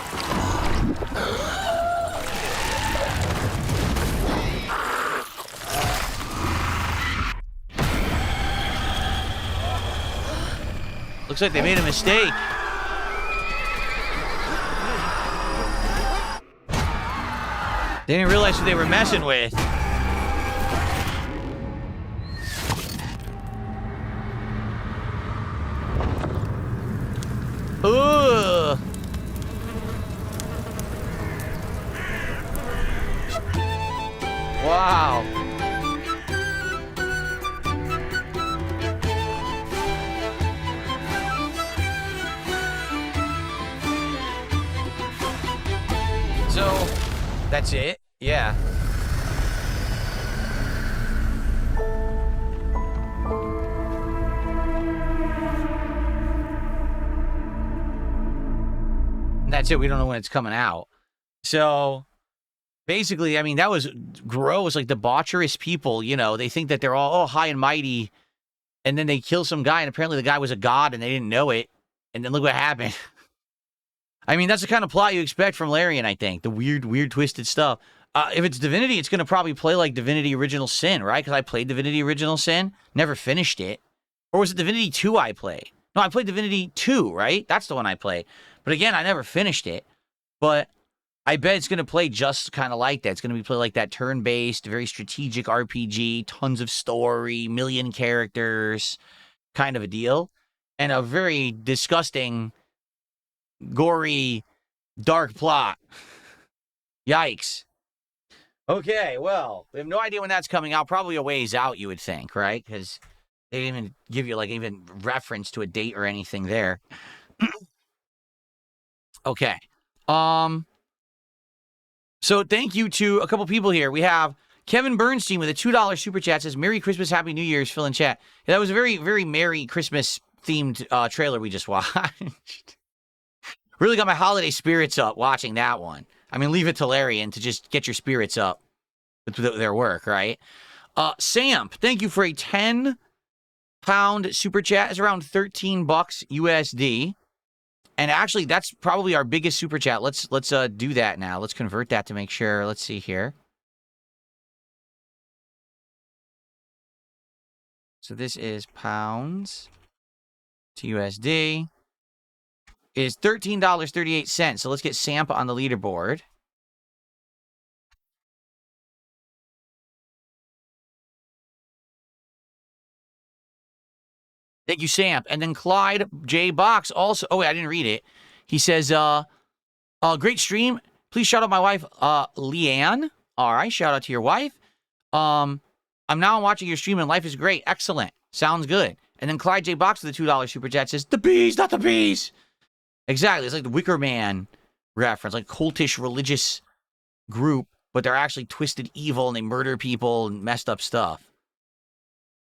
[SPEAKER 1] Looks like they made a mistake. They didn't realize who they were messing with. Ugh. Wow. So, that's it? Yeah. That's it. We don't know when it's coming out. So basically, I mean, that was gross. Like debaucherous people, you know, they think that they're all high and mighty. And then they kill some guy. And apparently the guy was a god and they didn't know it. And then look what happened. I mean, that's the kind of plot you expect from Larian, I think. The weird, twisted stuff. If it's Divinity, it's going to probably play like Divinity Original Sin, right? Because I played Divinity Original Sin. Never finished it. Or was it Divinity 2 I played? No, I played Divinity 2, right? That's the one I played. But again, I never finished it. But I bet it's going to play just kind of like that. It's going to be played like that turn-based, very strategic RPG, tons of story, million characters kind of a deal. And a very disgusting, gory, dark plot. Yikes. Okay, well, we have no idea when that's coming out. Probably a ways out, you would think, right? Because they didn't even give you, like, even reference to a date or anything there. Okay. So thank you to a couple people here. We have Kevin Bernstein with a $2 super chat says, Merry Christmas, Happy New Year's, Phil in chat. Yeah, that was a very, very Merry Christmas themed trailer we just watched. Really got my holiday spirits up watching that one. I mean, leave it to Larian to just get your spirits up with their work, right? Samp, thank you for a 10-pound super chat. It's around $13 USD. And actually, that's probably our biggest super chat. Let's do that now. Let's convert that to make sure. Let's see here. So this is pounds to USD. It is $13.38. So let's get Samp on the leaderboard. Thank you, Samp. And then Clyde J. Box also. Oh, wait, I didn't read it. He says, great stream. Please shout out my wife, Leanne. All right, shout out to your wife. I'm now watching your stream and life is great. Excellent. Sounds good. And then Clyde J. Box with the $2 super chat says, the bees, not the bees. Exactly. It's like the Wicker Man reference, like cultish religious group, but they're actually twisted evil and they murder people and messed up stuff.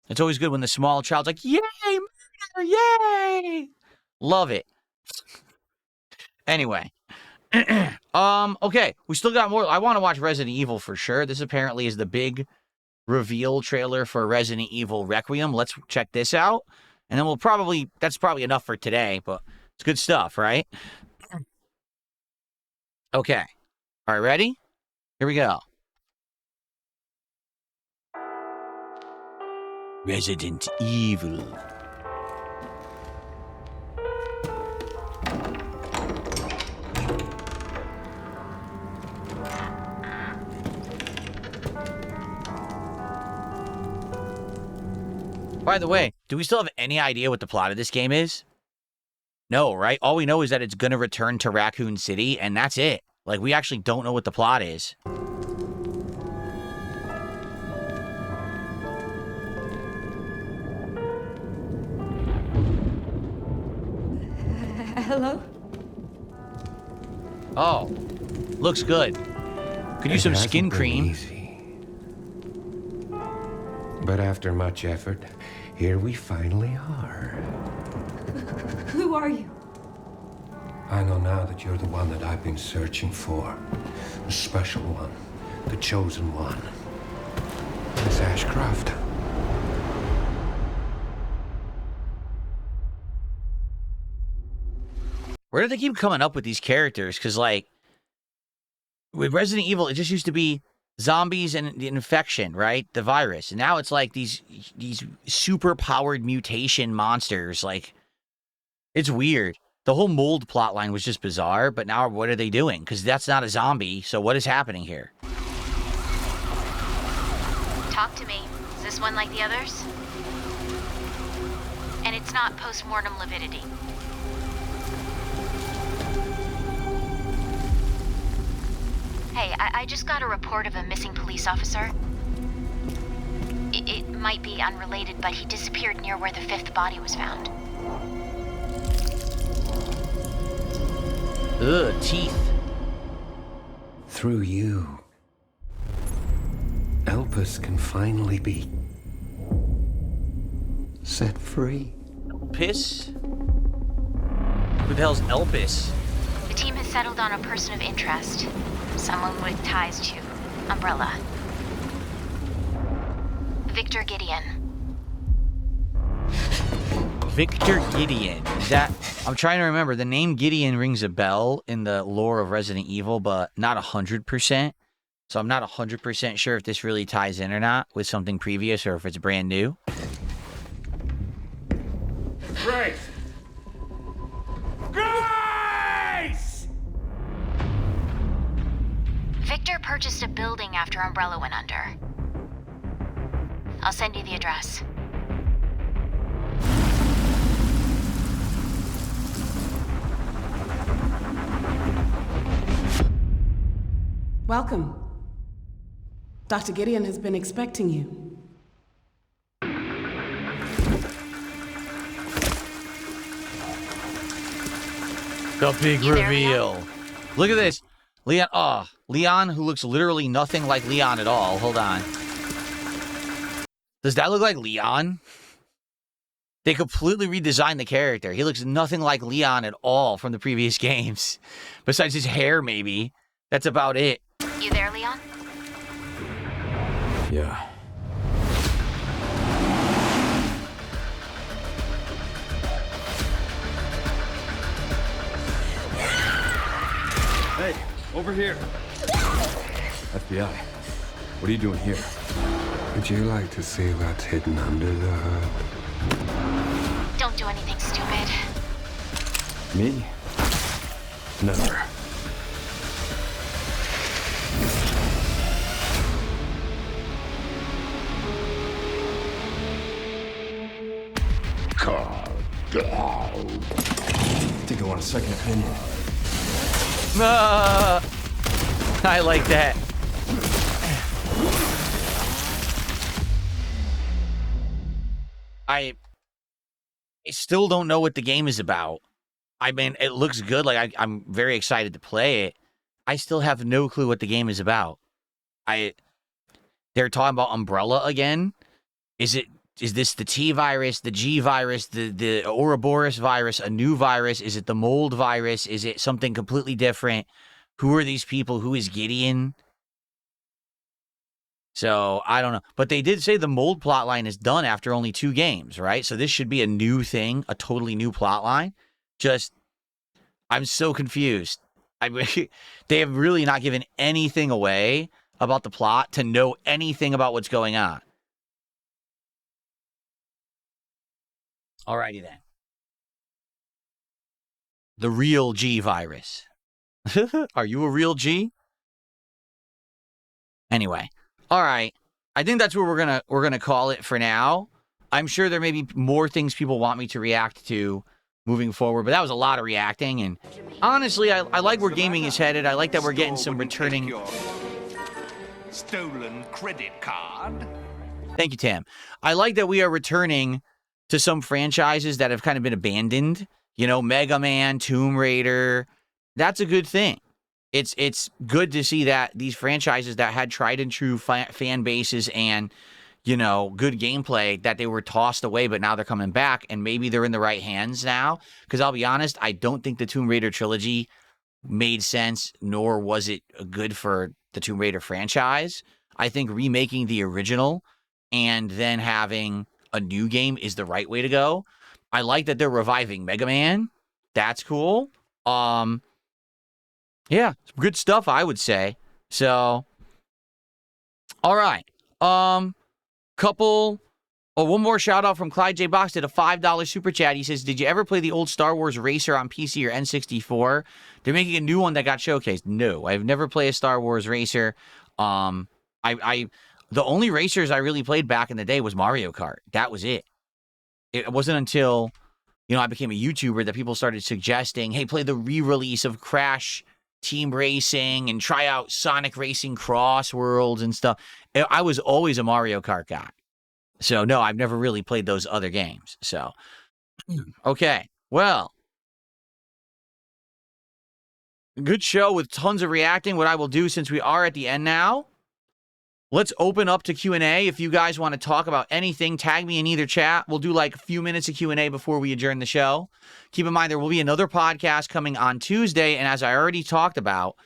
[SPEAKER 1] It's always good when the small child's like, yay, murder, yay. Love it. Anyway. Okay. We still got more. I want to watch Resident Evil for sure. This apparently is the big reveal trailer for Resident Evil Requiem. Let's check this out. And then that's probably enough for today, but it's good stuff, right? Okay. All right, ready? Here we go. Resident Evil. By the way, do we still have any idea what the plot of this game is? No, right? All we know is that it's going to return to Raccoon City, and that's it. Like, we actually don't know what the plot is.
[SPEAKER 6] Hello?
[SPEAKER 1] Oh, looks good. Could use some skin cream.
[SPEAKER 12] Easy. But after much effort, here we finally are.
[SPEAKER 6] Who are you?
[SPEAKER 12] I know now that you're the one that I've been searching for. The special one. The chosen one. Miss Ashcroft.
[SPEAKER 1] Where do they keep coming up with these characters? Because, like, with Resident Evil, it just used to be zombies and the infection, right? The virus. And now it's like these super-powered mutation monsters. Like, it's weird. The whole mold plotline was just bizarre, but now what are they doing? Because that's not a zombie, so what is happening here?
[SPEAKER 13] Talk to me. Is this one like the others? And it's not post-mortem lividity. Hey, I just got a report of a missing police officer. It might be unrelated, but he disappeared near where the 5th body was found.
[SPEAKER 1] Ugh, teeth.
[SPEAKER 12] Through you, Elpis can finally be set free.
[SPEAKER 1] Elpis? Who the hell's Elpis?
[SPEAKER 13] The team has settled on a person of interest. Someone with ties to Umbrella. Victor Gideon.
[SPEAKER 1] Victor Gideon. Is that... I'm trying to remember. The name Gideon rings a bell in the lore of Resident Evil, but not 100%. So I'm not 100% sure if this really ties in or not with something previous or if it's brand new.
[SPEAKER 4] Grace! Grace!
[SPEAKER 13] Victor purchased a building after Umbrella went under. I'll send you the address.
[SPEAKER 14] Welcome. Dr. Gideon has been expecting you.
[SPEAKER 1] The big reveal. Look at this. Leon, oh, Leon, who looks literally nothing like Leon at all. Hold on. Does that look like Leon? They completely redesigned the character. He looks nothing like Leon at all from the previous games. Besides his hair, maybe. That's about it.
[SPEAKER 13] You there, Leon?
[SPEAKER 5] Yeah.
[SPEAKER 4] Hey, over here.
[SPEAKER 5] FBI. What are you doing here?
[SPEAKER 12] Would you like to see what's hidden under the hood?
[SPEAKER 13] Don't do anything stupid.
[SPEAKER 5] Me? Never. Think I want a second opinion.
[SPEAKER 1] I like that. I still don't know what the game is about. I mean, it looks good. Like I'm very excited to play it. I still have no clue what the game is about. They're talking about Umbrella again. Is this the T virus, the G virus, the Ouroboros virus, a new virus? Is it the mold virus? Is it something completely different? Who are these people? Who is Gideon? So, I don't know. But they did say the mold plotline is done after only 2 games, right? So this should be a new thing, a totally new plotline. Just, I'm so confused. They have really not given anything away about the plot to know anything about what's going on. Alrighty then. The real G virus. Are you a real G? Anyway. All right. I think that's where we're gonna call it for now. I'm sure there may be more things people want me to react to moving forward, but that was a lot of reacting, and honestly, I like where gaming is headed. I like that we're getting some returning
[SPEAKER 2] stolen credit card.
[SPEAKER 1] Thank you, Tam. I like that we are returning to some franchises that have kind of been abandoned. You know, Mega Man, Tomb Raider. That's a good thing. It's good to see that these franchises that had tried and true fan bases and, you know, good gameplay, that they were tossed away, but now they're coming back, and maybe they're in the right hands now. Because I'll be honest, I don't think the Tomb Raider trilogy made sense, nor was it good for the Tomb Raider franchise. I think remaking the original and then having a new game is the right way to go. I like that they're reviving Mega Man. That's cool. Yeah, good stuff, I would say. So, all right. One more shout out from Clyde J. Box did a $5 super chat. He says, did you ever play the old Star Wars Racer on PC or N64? They're making a new one that got showcased. No, I've never played a Star Wars Racer. The only racers I really played back in the day was Mario Kart. That was it. It wasn't until, you know, I became a YouTuber that people started suggesting, hey, play the re-release of Crash Team Racing and try out Sonic Racing Cross Worlds and stuff. I was always a Mario Kart guy. So, no, I've never really played those other games. So, okay. Well, good show with tons of reacting. What I will do, since we are at the end now, let's open up to Q&A. If you guys want to talk about anything, tag me in either chat. We'll do like a few minutes of Q&A before we adjourn the show. Keep in mind, there will be another podcast coming on Tuesday. And as I already talked about,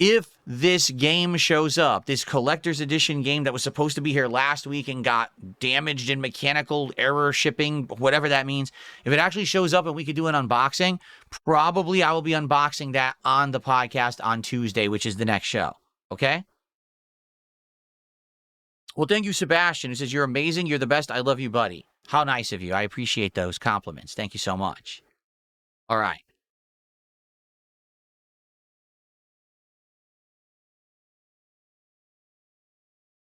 [SPEAKER 1] if this game shows up, this collector's edition game that was supposed to be here last week and got damaged in mechanical error shipping, whatever that means, if it actually shows up and we could do an unboxing, probably I will be unboxing that on the podcast on Tuesday, which is the next show. Okay? Well, thank you, Sebastian, who says, you're amazing. You're the best. I love you, buddy. How nice of you. I appreciate those compliments. Thank you so much. All right.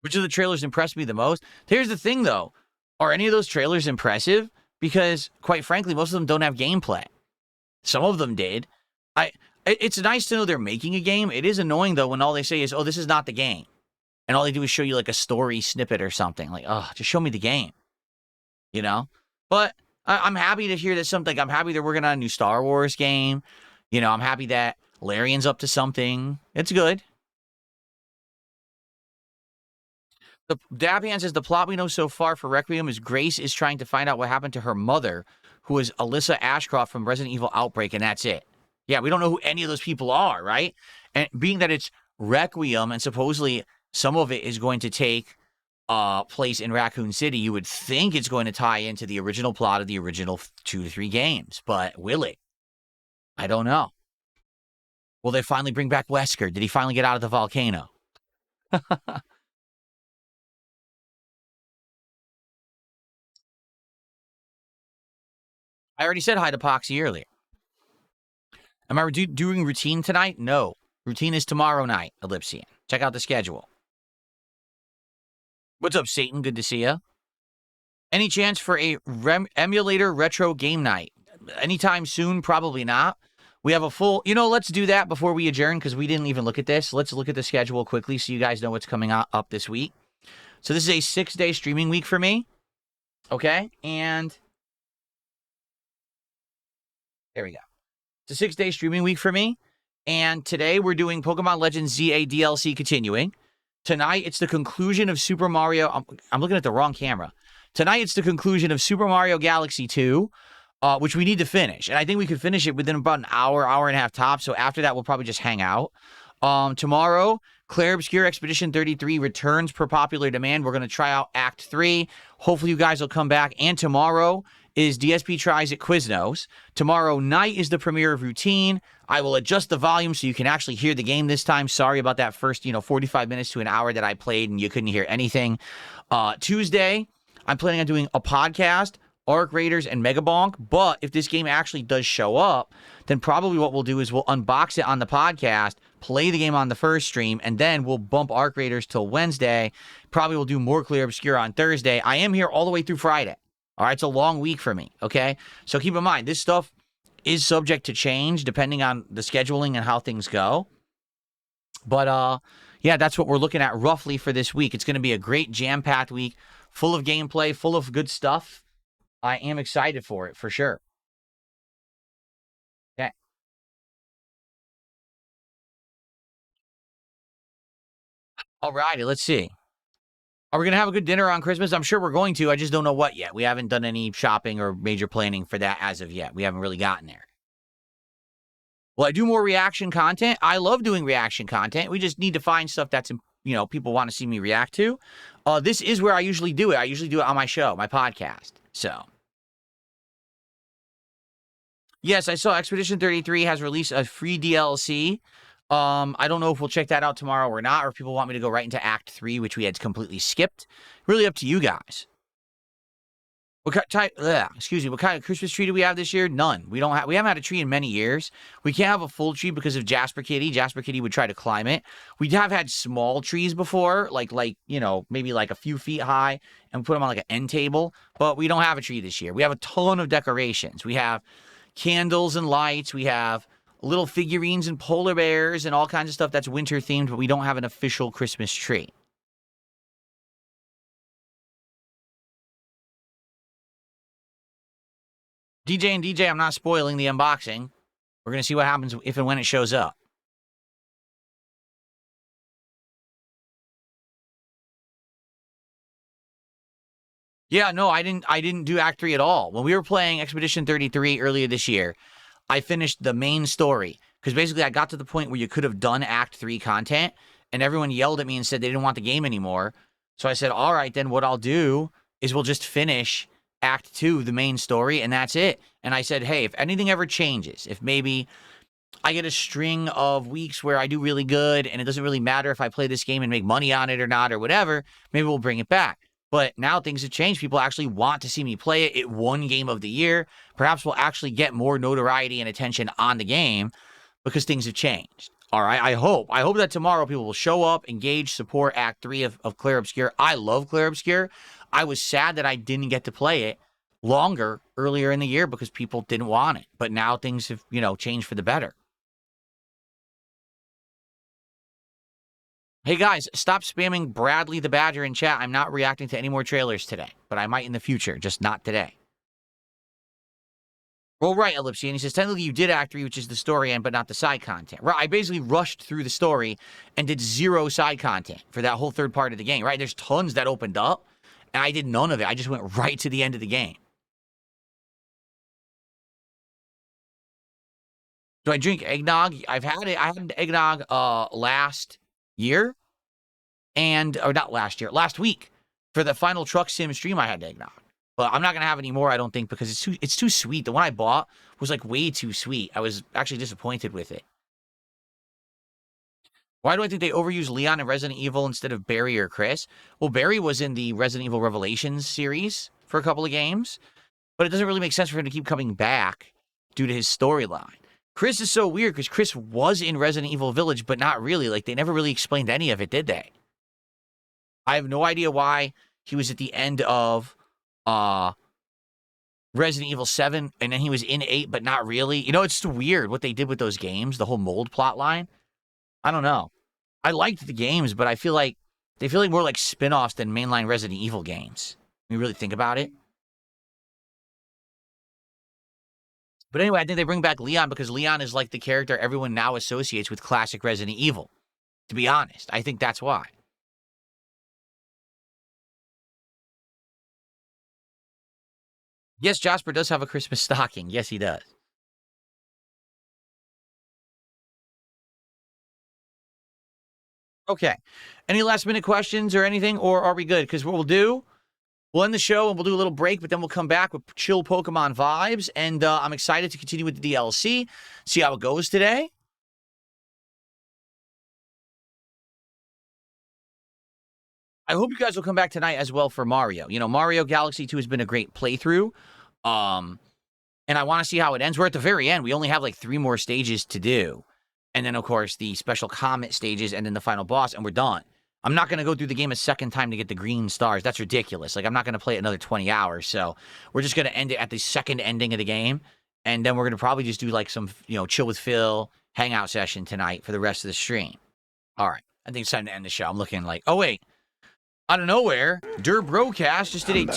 [SPEAKER 1] Which of the trailers impressed me the most? Here's the thing, though. Are any of those trailers impressive? Because, quite frankly, most of them don't have gameplay. Some of them did. It's nice to know they're making a game. It is annoying, though, when all they say is, oh, this is not the game. And all they do is show you like a story snippet or something. Like, oh, just show me the game. You know? But I'm happy to hear that something. I'm happy they're working on a new Star Wars game. You know, I'm happy that Larian's up to something. It's good. The Dabian says the plot we know so far for Requiem is Grace is trying to find out what happened to her mother, who is Alyssa Ashcroft from Resident Evil Outbreak, and that's it. Yeah, we don't know who any of those people are, right? And being that it's Requiem and supposedly some of it is going to take place in Raccoon City, you would think it's going to tie into the original plot of the original 2 to 3 games, but will it? I don't know. Will they finally bring back Wesker? Did he finally get out of the volcano? I already said hi to Poxy earlier. Am I doing routine tonight? No. Routine is tomorrow night, Ellipsian. Check out the schedule. What's up, Satan? Good to see ya. Any chance for a emulator retro game night? Anytime soon? Probably not. We have a full... let's do that before we adjourn because we didn't even look at this. Let's look at the schedule quickly so you guys know what's coming up this week. So this is a 6-day streaming week for me. Okay? And... there we go. It's a 6-day streaming week for me. And today we're doing Pokemon Legends ZA DLC continuing. Tonight it's the conclusion of Super Mario... I'm looking at the wrong camera. Tonight it's the conclusion of Super Mario Galaxy 2, which we need to finish. And I think we could finish it within about an hour, hour and a half tops. So after that, we'll probably just hang out. Tomorrow, Clair Obscure Expedition 33 returns per popular demand. We're going to try out Act 3. Hopefully you guys will come back. And tomorrow is DSP Tries at Quiznos. Tomorrow night is the premiere of Routine. I will adjust the volume so you can actually hear the game this time. Sorry about that first, 45 minutes to an hour that I played and you couldn't hear anything. Tuesday, I'm planning on doing a podcast, Arc Raiders, and Mega Bonk. But if this game actually does show up, then probably what we'll do is we'll unbox it on the podcast, play the game on the first stream, and then we'll bump Arc Raiders till Wednesday. Probably we'll do more Clear Obscure on Thursday. I am here all the way through Friday. All right, it's a long week for me, okay? So keep in mind, this stuff is subject to change depending on the scheduling and how things go. But, yeah, that's what we're looking at roughly for this week. It's going to be a great jam-packed week, full of gameplay, full of good stuff. I am excited for it, for sure. Okay. All righty, let's see. Are we going to have a good dinner on Christmas? I'm sure we're going to. I just don't know what yet. We haven't done any shopping or major planning for that as of yet. We haven't really gotten there. Will I do more reaction content? I love doing reaction content. We just need to find stuff that's, people want to see me react to. This is where I usually do it. I usually do it on my show, my podcast. So, yes, I saw Expedition 33 has released a free DLC. I don't know if we'll check that out tomorrow or not, or if people want me to go right into Act 3, which we had completely skipped. Really up to you guys. What kind of Christmas tree do we have this year? None. We haven't had a tree in many years. We can't have a full tree because of Jasper Kitty. Jasper Kitty would try to climb it. We have had small trees before, like maybe like a few feet high, and put them on like an end table, but we don't have a tree this year. We have a ton of decorations. We have candles and lights. We have little figurines and polar bears and all kinds of stuff that's winter themed, but we don't have an official Christmas tree. DJ, I'm not spoiling the unboxing. We're going to see what happens if and when it shows up. Yeah, no, I didn't do Act 3 at all. When we were playing Expedition 33 earlier this year, I finished the main story. Because basically I got to the point where you could have done Act 3 content, and everyone yelled at me and said they didn't want the game anymore. So I said, all right, then what I'll do is we'll just finish Act 2, the main story, and that's it. And I said, hey, if anything ever changes, if maybe I get a string of weeks where I do really good and it doesn't really matter if I play this game and make money on it or not or whatever, maybe we'll bring it back. But now things have changed. People actually want to see me play it. It won Game of the Year. Perhaps we'll actually get more notoriety and attention on the game because things have changed. All right, I hope that tomorrow people will show up, engage, support Act 3 of Clair Obscure. I love Clair Obscure. I was sad that I didn't get to play it longer earlier in the year because people didn't want it. But now things have, changed for the better. Hey guys, stop spamming Bradley the Badger in chat. I'm not reacting to any more trailers today, but I might in the future, just not today. Well, right, Ellipsy. And he says, technically you did Act 3, which is the story end, but not the side content. Right, I basically rushed through the story and did 0 side content for that whole third part of the game, right? There's tons that opened up, and I did none of it. I just went right to the end of the game. Do I drink eggnog? I've had it. I had eggnog last year, or not last year, last week. For the final Truck Sim stream, I had eggnog. But I'm not going to have any more, I don't think, because it's too sweet. The one I bought was, like, way too sweet. I was actually disappointed with it. Why do I think they overused Leon in Resident Evil instead of Barry or Chris? Well, Barry was in the Resident Evil Revelations series for a couple of games, but it doesn't really make sense for him to keep coming back due to his storyline. Chris is so weird because Chris was in Resident Evil Village, but not really. Like, they never really explained any of it, did they? I have no idea why he was at the end of Resident Evil 7, and then he was in 8, but not really. You know, it's just weird what they did with those games, the whole mold plot line. I don't know. I liked the games, but I feel like they feel like more like spin-offs than mainline Resident Evil games. When you really think about it. But anyway, I think they bring back Leon because Leon is like the character everyone now associates with classic Resident Evil. To be honest, I think that's why. Yes, Jasper does have a Christmas stocking. Yes, he does. Okay. Any last minute questions or anything, or are we good? Because what we'll do, we'll end the show and we'll do a little break, but then we'll come back with chill Pokemon vibes, and I'm excited to continue with the DLC, see how it goes today. I hope you guys will come back tonight as well for Mario. You know, Mario Galaxy 2 has been a great playthrough. And I want to see how it ends. We're at the very end. We only have like 3 more stages to do. And then, of course, the special comet stages and then the final boss, and we're done. I'm not going to go through the game a second time to get the green stars. That's ridiculous. Like, I'm not going to play it another 20 hours. So we're just going to end it at the second ending of the game. And then we're going to probably just do like some, you know, chill with Phil hangout session tonight for the rest of the stream. All right. I think it's time to end the show. I'm looking like, oh, wait. Out of nowhere, Broadcast just did a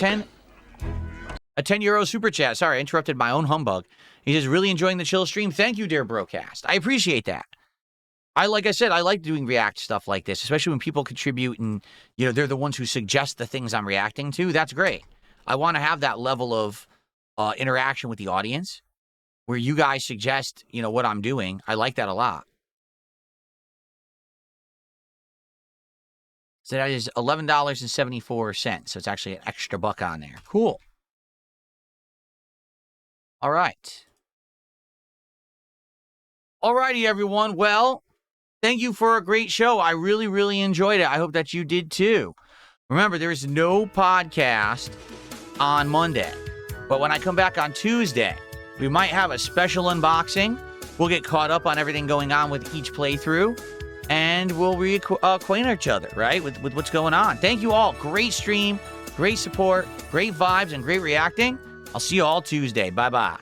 [SPEAKER 1] 10 euro super chat. Sorry, I interrupted my own humbug. He says, really enjoying the chill stream. Thank you, dear Broadcast. I appreciate that. Like I said, I like doing react stuff like this, especially when people contribute and, you know, they're the ones who suggest the things I'm reacting to. That's great. I want to have that level of interaction with the audience where you guys suggest, you know, what I'm doing. I like that a lot. So that is $11.74. So it's actually an extra buck on there. Cool. All right. All righty, everyone. Well, thank you for a great show. I really, really enjoyed it. I hope that you did too. Remember, there is no podcast on Monday. But when I come back on Tuesday, we might have a special unboxing. We'll get caught up on everything going on with each playthrough. And we'll reacquaint each other, right, with what's going on. Thank you all. Great stream, great support, great vibes, and great reacting. I'll see you all Tuesday. Bye-bye.